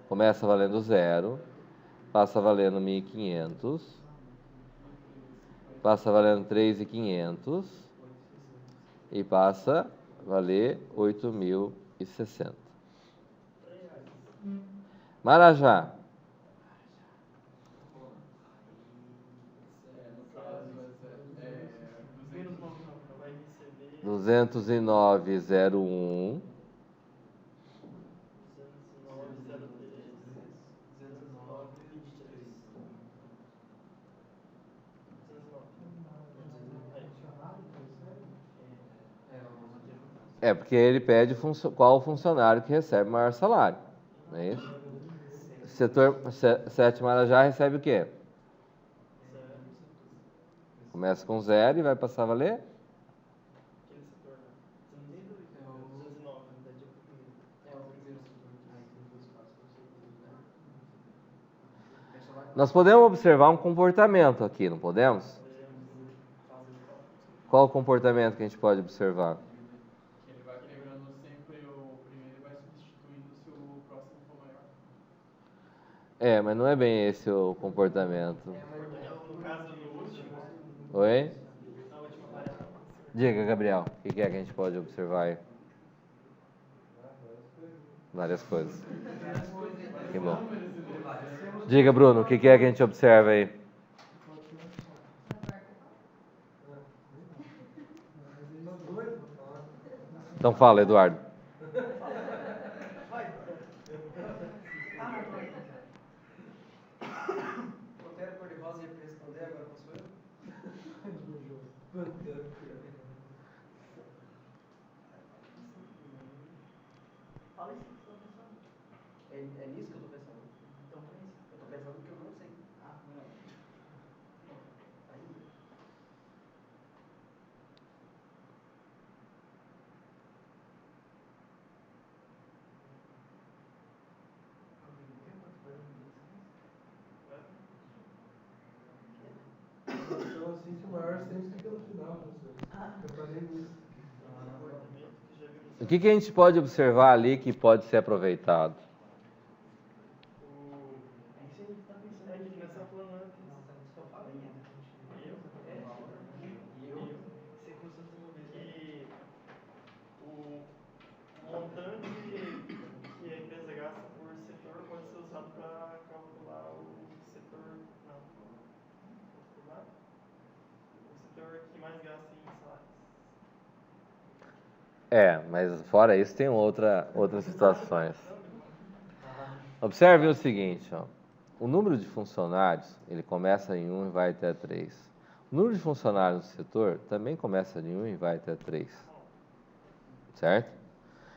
Começa valendo 0, passa valendo 1.500, passa valendo 3.500 e passa a valer 8.060. Marajá. Menos 9, vai receber 209,01. 209. É, porque ele pede qual funcionário que recebe maior salário. Não é isso? Setor 7 Marajá recebe o quê? Começa com 0 e vai passar a valer? Aquele setor, né? Você não tem dúvida, é o 209, na verdade é o primeiro. É o primeiro setor. Nós podemos observar um comportamento aqui, não podemos? Qual o comportamento que a gente pode observar? Ele vai quebrando sempre o primeiro e vai substituindo se o próximo for maior. É, mas não é bem esse o comportamento. No caso do último, Oi? na última variável. Diga, Gabriel, o que é que a gente pode observar aí? Várias coisas. Que bom. Diga, Bruno, o que é que a gente observa aí? Então fala, Eduardo. Pantera cor-de-rosa ia responder, agora posso eu? Fala isso que você está pensando. É nisso que eu estou pensando? Então é isso. Eu estou pensando que eu não sei. Ah, não. Aí. Então, assim, se o maior sempre fica no final, professor. Eu falei nisso. O que a gente pode observar ali que pode ser aproveitado? É que nós estamos falando antes. Que o montante que a empresa gasta por setor pode ser usado para calcular o setor. Não. O setor que mais gasta em salários. É, mas fora isso tem outras situações. Observe o seguinte, ó. O número de funcionários, ele começa em 1 e vai até 3. O número de funcionários no setor também começa em 1 e vai até 3. Certo?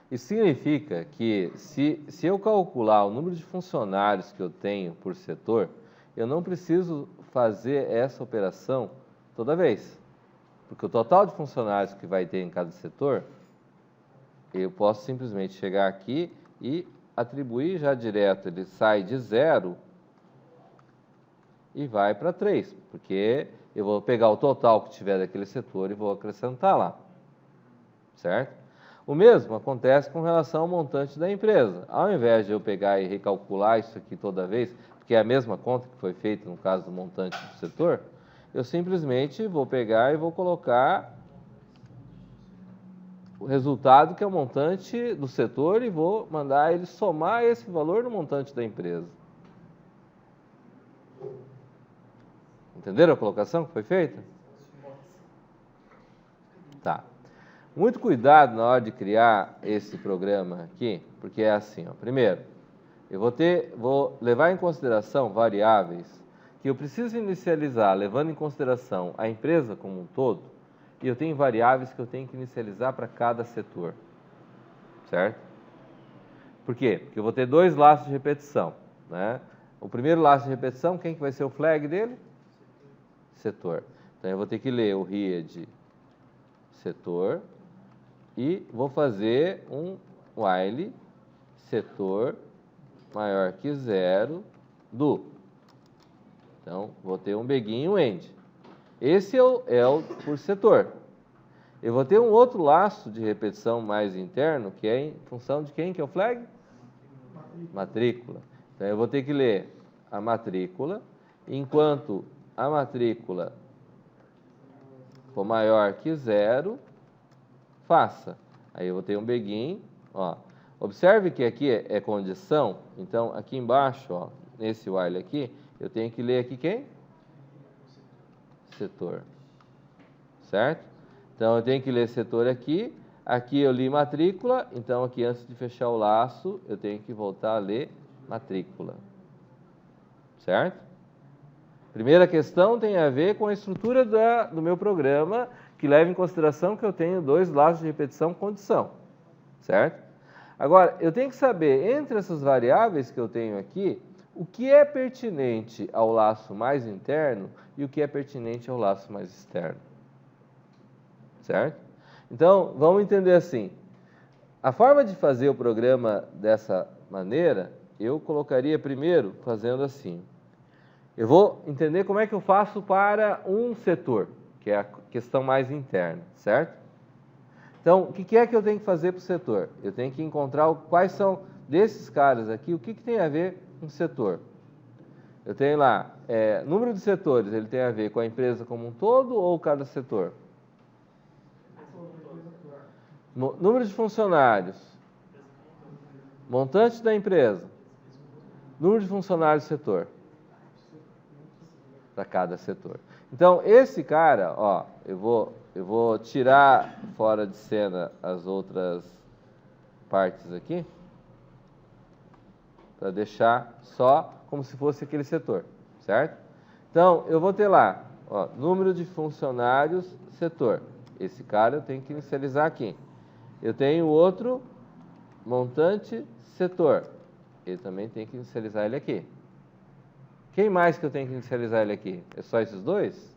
Isso significa que se eu calcular o número de funcionários que eu tenho por setor, eu não preciso fazer essa operação toda vez. Porque o total de funcionários que vai ter em cada setor, eu posso simplesmente chegar aqui e atribuir já direto. Ele sai de 0 e vai para 3, porque eu vou pegar o total que tiver daquele setor e vou acrescentar lá. Certo? O mesmo acontece com relação ao montante da empresa. Ao invés de eu pegar e recalcular isso aqui toda vez, porque é a mesma conta que foi feita no caso do montante do setor, eu simplesmente vou pegar e vou colocar o resultado que é o montante do setor e vou mandar ele somar esse valor no montante da empresa. Entenderam a colocação que foi feita? Tá. Muito cuidado na hora de criar esse programa aqui, porque é assim, ó. Primeiro, eu vou levar em consideração variáveis que eu preciso inicializar, levando em consideração a empresa como um todo, e eu tenho variáveis que eu tenho que inicializar para cada setor. Certo? Por quê? Porque eu vou ter 2 laços de repetição, né? O primeiro laço de repetição, quem que vai ser o flag dele? Setor. Então, eu vou ter que ler o RIA setor e vou fazer um while setor maior que 0 do. Então, vou ter um begin e um end. Esse é o por setor. Eu vou ter um outro laço de repetição mais interno, que é em função de quem que é o flag? Matrícula. Então, eu vou ter que ler a matrícula, enquanto a matrícula for maior que 0, faça. Aí eu vou ter um begin, ó. Observe que aqui é condição, então aqui embaixo, ó, nesse while aqui, eu tenho que ler aqui quem? Setor. Certo? Então, eu tenho que ler setor aqui. Aqui eu li matrícula, então aqui antes de fechar o laço, eu tenho que voltar a ler matrícula. Certo? Primeira questão tem a ver com a estrutura do meu programa, que leva em consideração que eu tenho 2 laços de repetição condição. Certo? Agora, eu tenho que saber, entre essas variáveis que eu tenho aqui, o que é pertinente ao laço mais interno e o que é pertinente ao laço mais externo. Certo? Então, vamos entender assim. A forma de fazer o programa dessa maneira, eu colocaria primeiro fazendo assim. Eu vou entender como é que eu faço para um setor, que é a questão mais interna, certo? Então, o que é que eu tenho que fazer para o setor? Eu tenho que encontrar quais são desses caras aqui, o que tem a ver com o setor. Eu tenho lá, número de setores, ele tem a ver com a empresa como um todo ou cada setor? Número de funcionários, montante da empresa, número de funcionários do setor, para cada setor. Então, esse cara, ó, eu vou tirar fora de cena as outras partes aqui, para deixar só como se fosse aquele setor, certo? Então, eu vou ter lá, ó, número de funcionários, setor. Esse cara eu tenho que inicializar aqui. Eu tenho outro, montante, setor. Ele também tem que inicializar ele aqui. Quem mais que eu tenho que inicializar ele aqui? É só esses 2?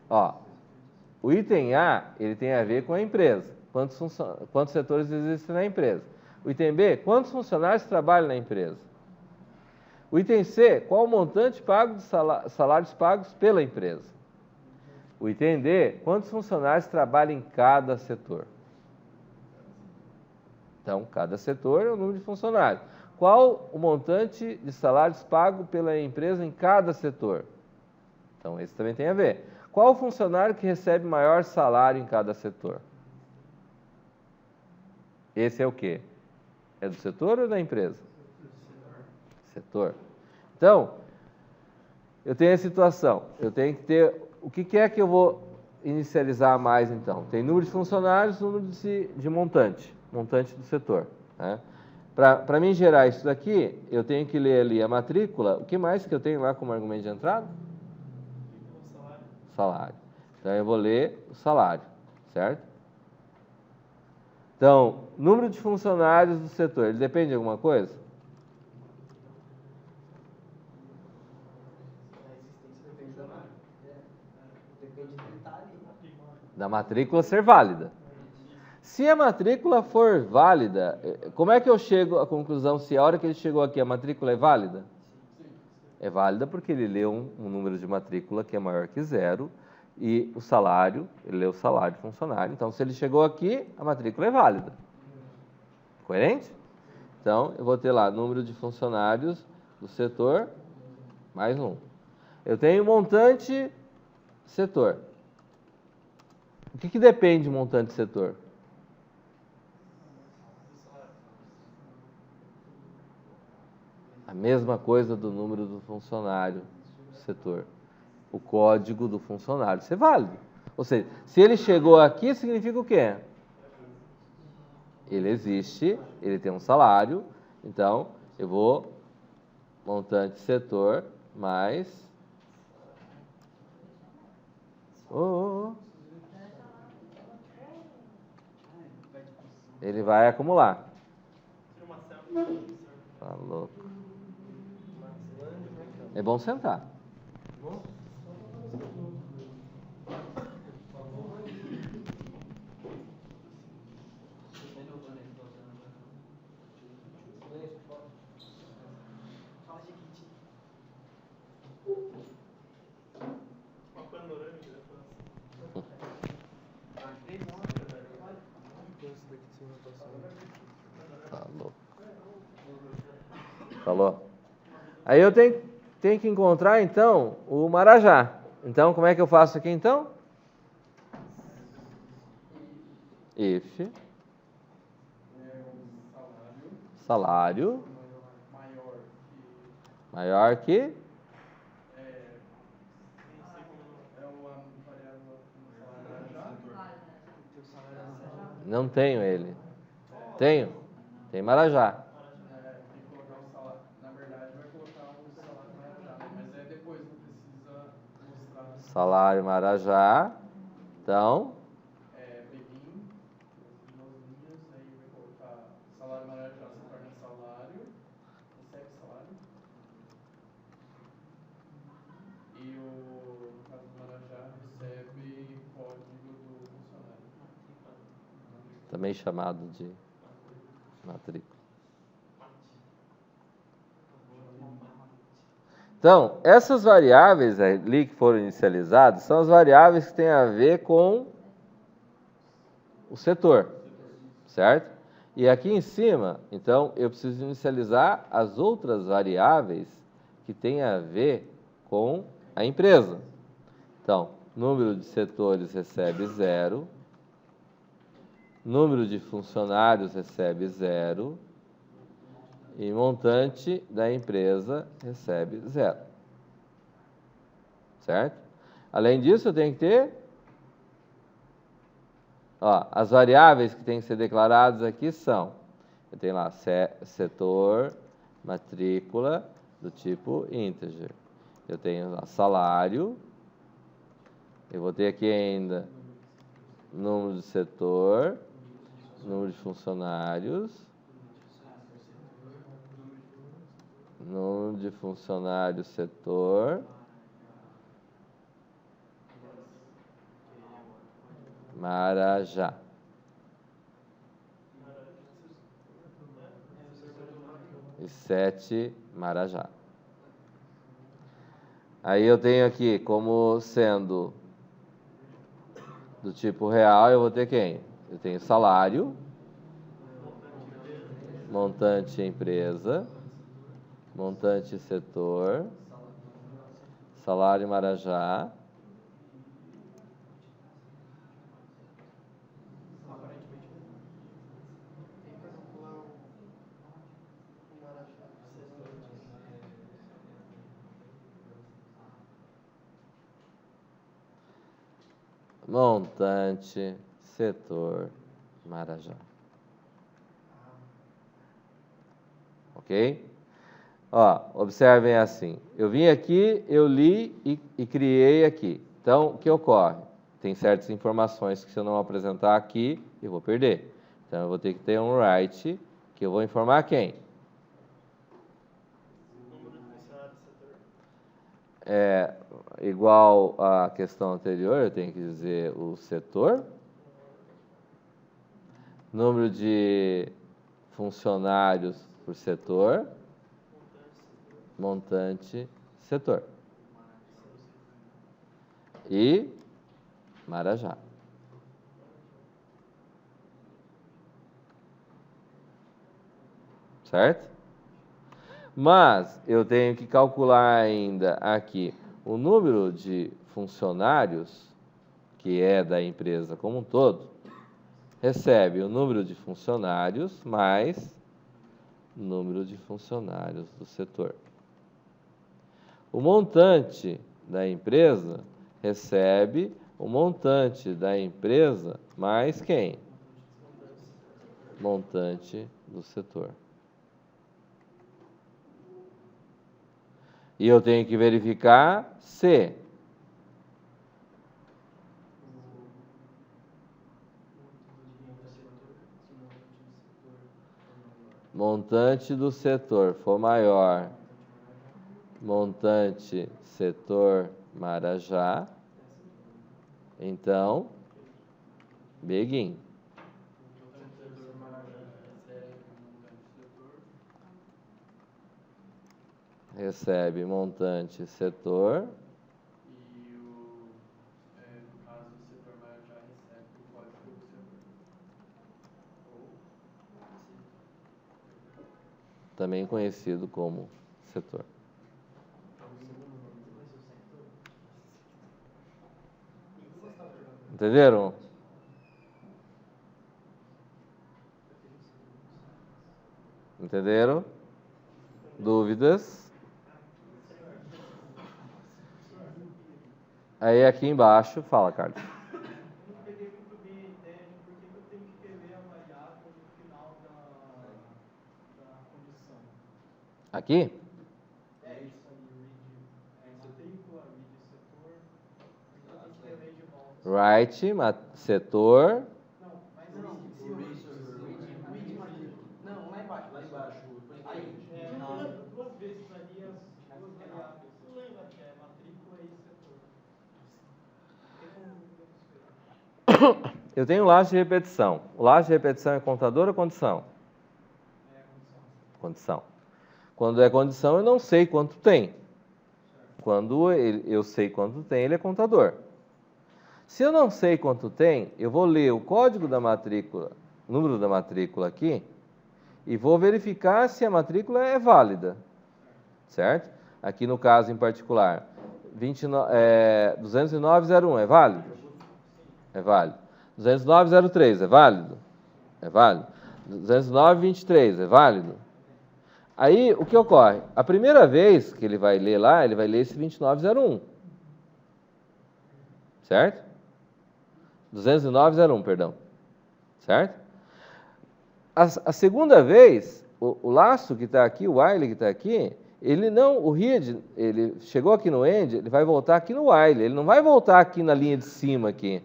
Ó, o item A, ele tem a ver com a empresa. Quantos setores existem na empresa? O item B, quantos funcionários trabalham na empresa? O item C, qual o montante pago de salários pagos pela empresa? O item D, quantos funcionários trabalham em cada setor? Então, cada setor é o número de funcionários. Qual o montante de salários pago pela empresa em cada setor? Então, esse também tem a ver. Qual o funcionário que recebe maior salário em cada setor? Esse é o quê? É do setor ou da empresa? Setor. Então, eu tenho a situação. Eu tenho que ter... O que é que eu vou inicializar mais, então? Tem número de funcionários, número de montante do setor. Né? Para mim gerar isso daqui, eu tenho que ler ali a matrícula. O que mais que eu tenho lá como argumento de entrada? Salário. Então, eu vou ler o salário, certo? Então, número de funcionários do setor, ele depende de alguma coisa? Da matrícula ser válida. Se a matrícula for válida, como é que eu chego à conclusão se a hora que ele chegou aqui a matrícula é válida? É válida porque ele leu um número de matrícula que é maior que 0 e o salário, ele leu o salário do funcionário. Então, se ele chegou aqui, a matrícula é válida. Coerente? Então, eu vou ter lá número de funcionários do setor, mais 1. Eu tenho montante setor. O que depende de montante setor? A mesma coisa do número do funcionário do setor. O código do funcionário, isso é válido. Ou seja, se ele chegou aqui, significa o quê? Ele existe, ele tem um salário, então eu vou montante setor mais... Ele vai acumular. Tá louco. É bom sentar. Tá louco. Falou? Aí eu tenho que encontrar, então, o Marajá. Então, como é que eu faço aqui, então? If. Salário. Não tenho ele. Tenho? Tem Marajá. Tem que colocar o salário. Na verdade, vai colocar o salário Marajá, né? Mas é depois, não precisa mostrar. Salário Marajá. Então, Begin, duas linhas, aí vai colocar salário Marajá se torna salário, recebe salário. E no caso do Marajá, recebe código do funcionário. também chamado de matrícula. Então, essas variáveis ali que foram inicializadas são as variáveis que têm a ver com o setor, certo? E aqui em cima, então, eu preciso inicializar as outras variáveis que têm a ver com a empresa. Então, número de setores recebe 0, número de funcionários recebe 0, e montante da empresa recebe 0. Certo? Além disso, eu tenho que ter as variáveis que têm que ser declaradas aqui são, eu tenho lá setor, matrícula do tipo integer. Eu tenho lá salário, eu vou ter aqui ainda número de setor, número de funcionários, número de funcionários setor, Marajá. E 7 Marajá. Aí eu tenho aqui como sendo do tipo real, eu vou ter quem? Eu tenho salário, montante empresa, montante setor, salário Marajá, montante setor Marajá. Ok? Observem assim. Eu vim aqui, eu li e criei aqui. Então, o que ocorre? Tem certas informações que se eu não apresentar aqui, eu vou perder. Então, eu vou ter que ter um write, que eu vou informar quem? Igual à questão anterior, eu tenho que dizer o setor. Número de funcionários por setor. Montante setor. E Marajá. Certo? Mas eu tenho que calcular ainda aqui o número de funcionários, que é da empresa como um todo, recebe o número de funcionários mais o número de funcionários do setor. O montante da empresa recebe o montante da empresa mais quem? Montante do setor. E eu tenho que verificar se montante do setor for maior, montante setor Marajá, então, begin. Recebe montante setor. E no caso do setor Marajá recebe o código do setor. Também conhecido como setor. Entenderam? Entenderam? Dúvidas? Aí aqui embaixo, fala, Carlos. Eu não peguei muito bem a ideia de por que eu tenho que escrever Aqui? É isso aí, matrícula, setor. Então tem que ler de volta. Right, setor. Não, mas não, não, lá embaixo. Lá embaixo. Duas vezes ali as duas variáveis. Não lembra que é matrícula e setor. Tem como Eu tenho laço de repetição. O laço de repetição é contador ou condição? É a condição. Condição. Quando é condição, eu não sei quanto tem. Quando eu sei quanto tem, ele é contador. Se eu não sei quanto tem, eu vou ler o código da matrícula, número da matrícula aqui, e vou verificar se a matrícula é válida. Certo? Aqui no caso em particular, 20901 é válido? É válido. 20903 é válido? É válido. 20923 é válido? Aí, o que ocorre? A primeira vez que ele vai ler lá, ele vai ler esse 2901. Certo? 20901, perdão. Certo? A segunda vez, o laço que está aqui, o while que está aqui, ele não, o read, ele chegou aqui no end, ele vai voltar aqui no while, ele não vai voltar aqui na linha de cima aqui.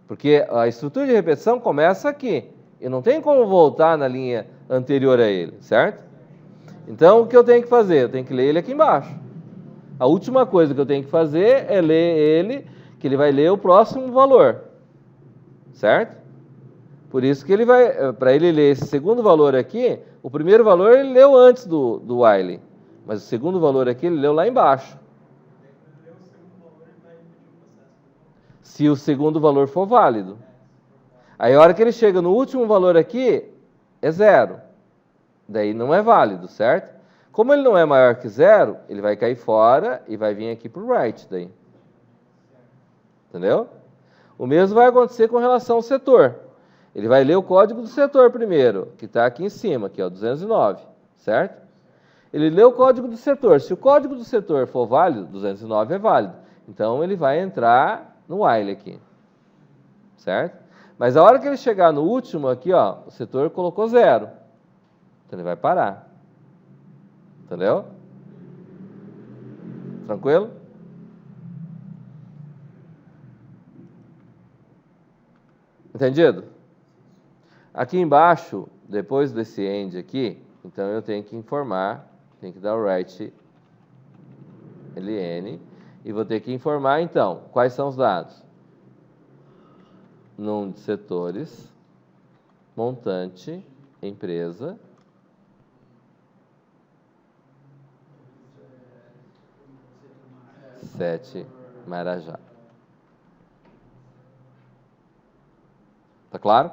Porque a estrutura de repetição começa aqui, e não tem como voltar na linha anterior a ele, certo? Então, o que eu tenho que fazer? Eu tenho que ler ele aqui embaixo. A última coisa que eu tenho que fazer é ler ele, que ele vai ler o próximo valor, certo? Por isso que ele vai, para ele ler esse segundo valor aqui, o primeiro valor ele leu antes do while, mas o segundo valor aqui ele leu lá embaixo. Se o segundo valor for válido. Aí a hora que ele chega no último valor aqui, é 0. Daí não é válido, certo? Como ele não é maior que 0, ele vai cair fora e vai vir aqui para o right daí. Entendeu? O mesmo vai acontecer com relação ao setor. Ele vai ler o código do setor primeiro, que está aqui em cima, que é o 209, certo? Ele lê o código do setor. Se o código do setor for válido, 209 é válido. Então ele vai entrar no while aqui, certo? Mas a hora que ele chegar no último aqui, ó, o setor colocou 0. Então ele vai parar. Entendeu? Tranquilo? Entendido? Aqui embaixo, depois desse end aqui, então eu tenho que informar, tenho que dar o write ln, e vou ter que informar, então, quais são os dados? Num de setores, montante, empresa, sete Marajá. Tá claro?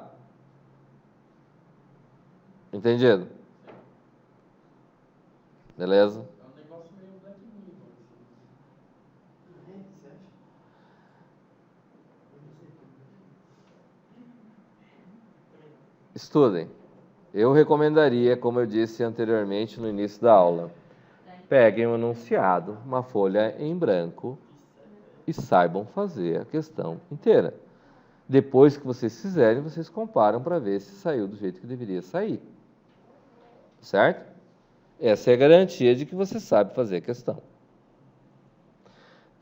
Entendido? Beleza? É um negócio meio Black Mirror. Você acha? Estudem. Eu recomendaria, como eu disse anteriormente no início da aula, peguem um enunciado, uma folha em branco e saibam fazer a questão inteira. Depois que vocês fizerem, vocês comparam para ver se saiu do jeito que deveria sair. Certo? Essa é a garantia de que você sabe fazer a questão.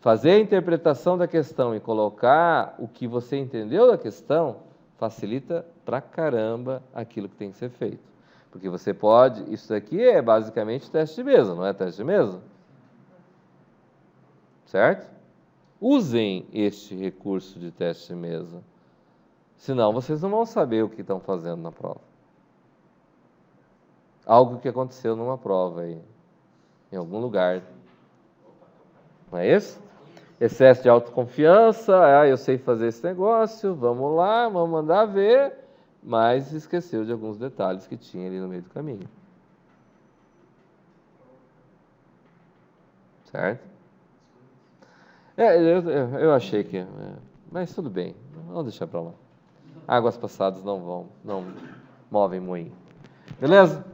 Fazer a interpretação da questão e colocar o que você entendeu da questão facilita pra caramba aquilo que tem que ser feito. Porque você pode... Isso aqui é basicamente teste de mesa, não é teste de mesa? Certo? Usem este recurso de teste de mesa. Senão, vocês não vão saber o que estão fazendo na prova. Algo que aconteceu numa prova aí, em algum lugar. Não é isso? Excesso de autoconfiança, eu sei fazer esse negócio, vamos lá, vamos mandar ver, mas esqueceu de alguns detalhes que tinha ali no meio do caminho. Certo? Eu achei que... mas tudo bem, vamos deixar para lá. Águas passadas não movem moinho. Beleza?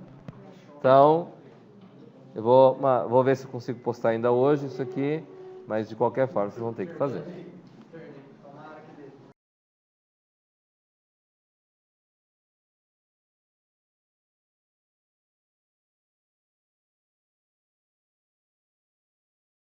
Então, eu vou ver se eu consigo postar ainda hoje isso aqui, mas de qualquer forma vocês vão ter que fazer.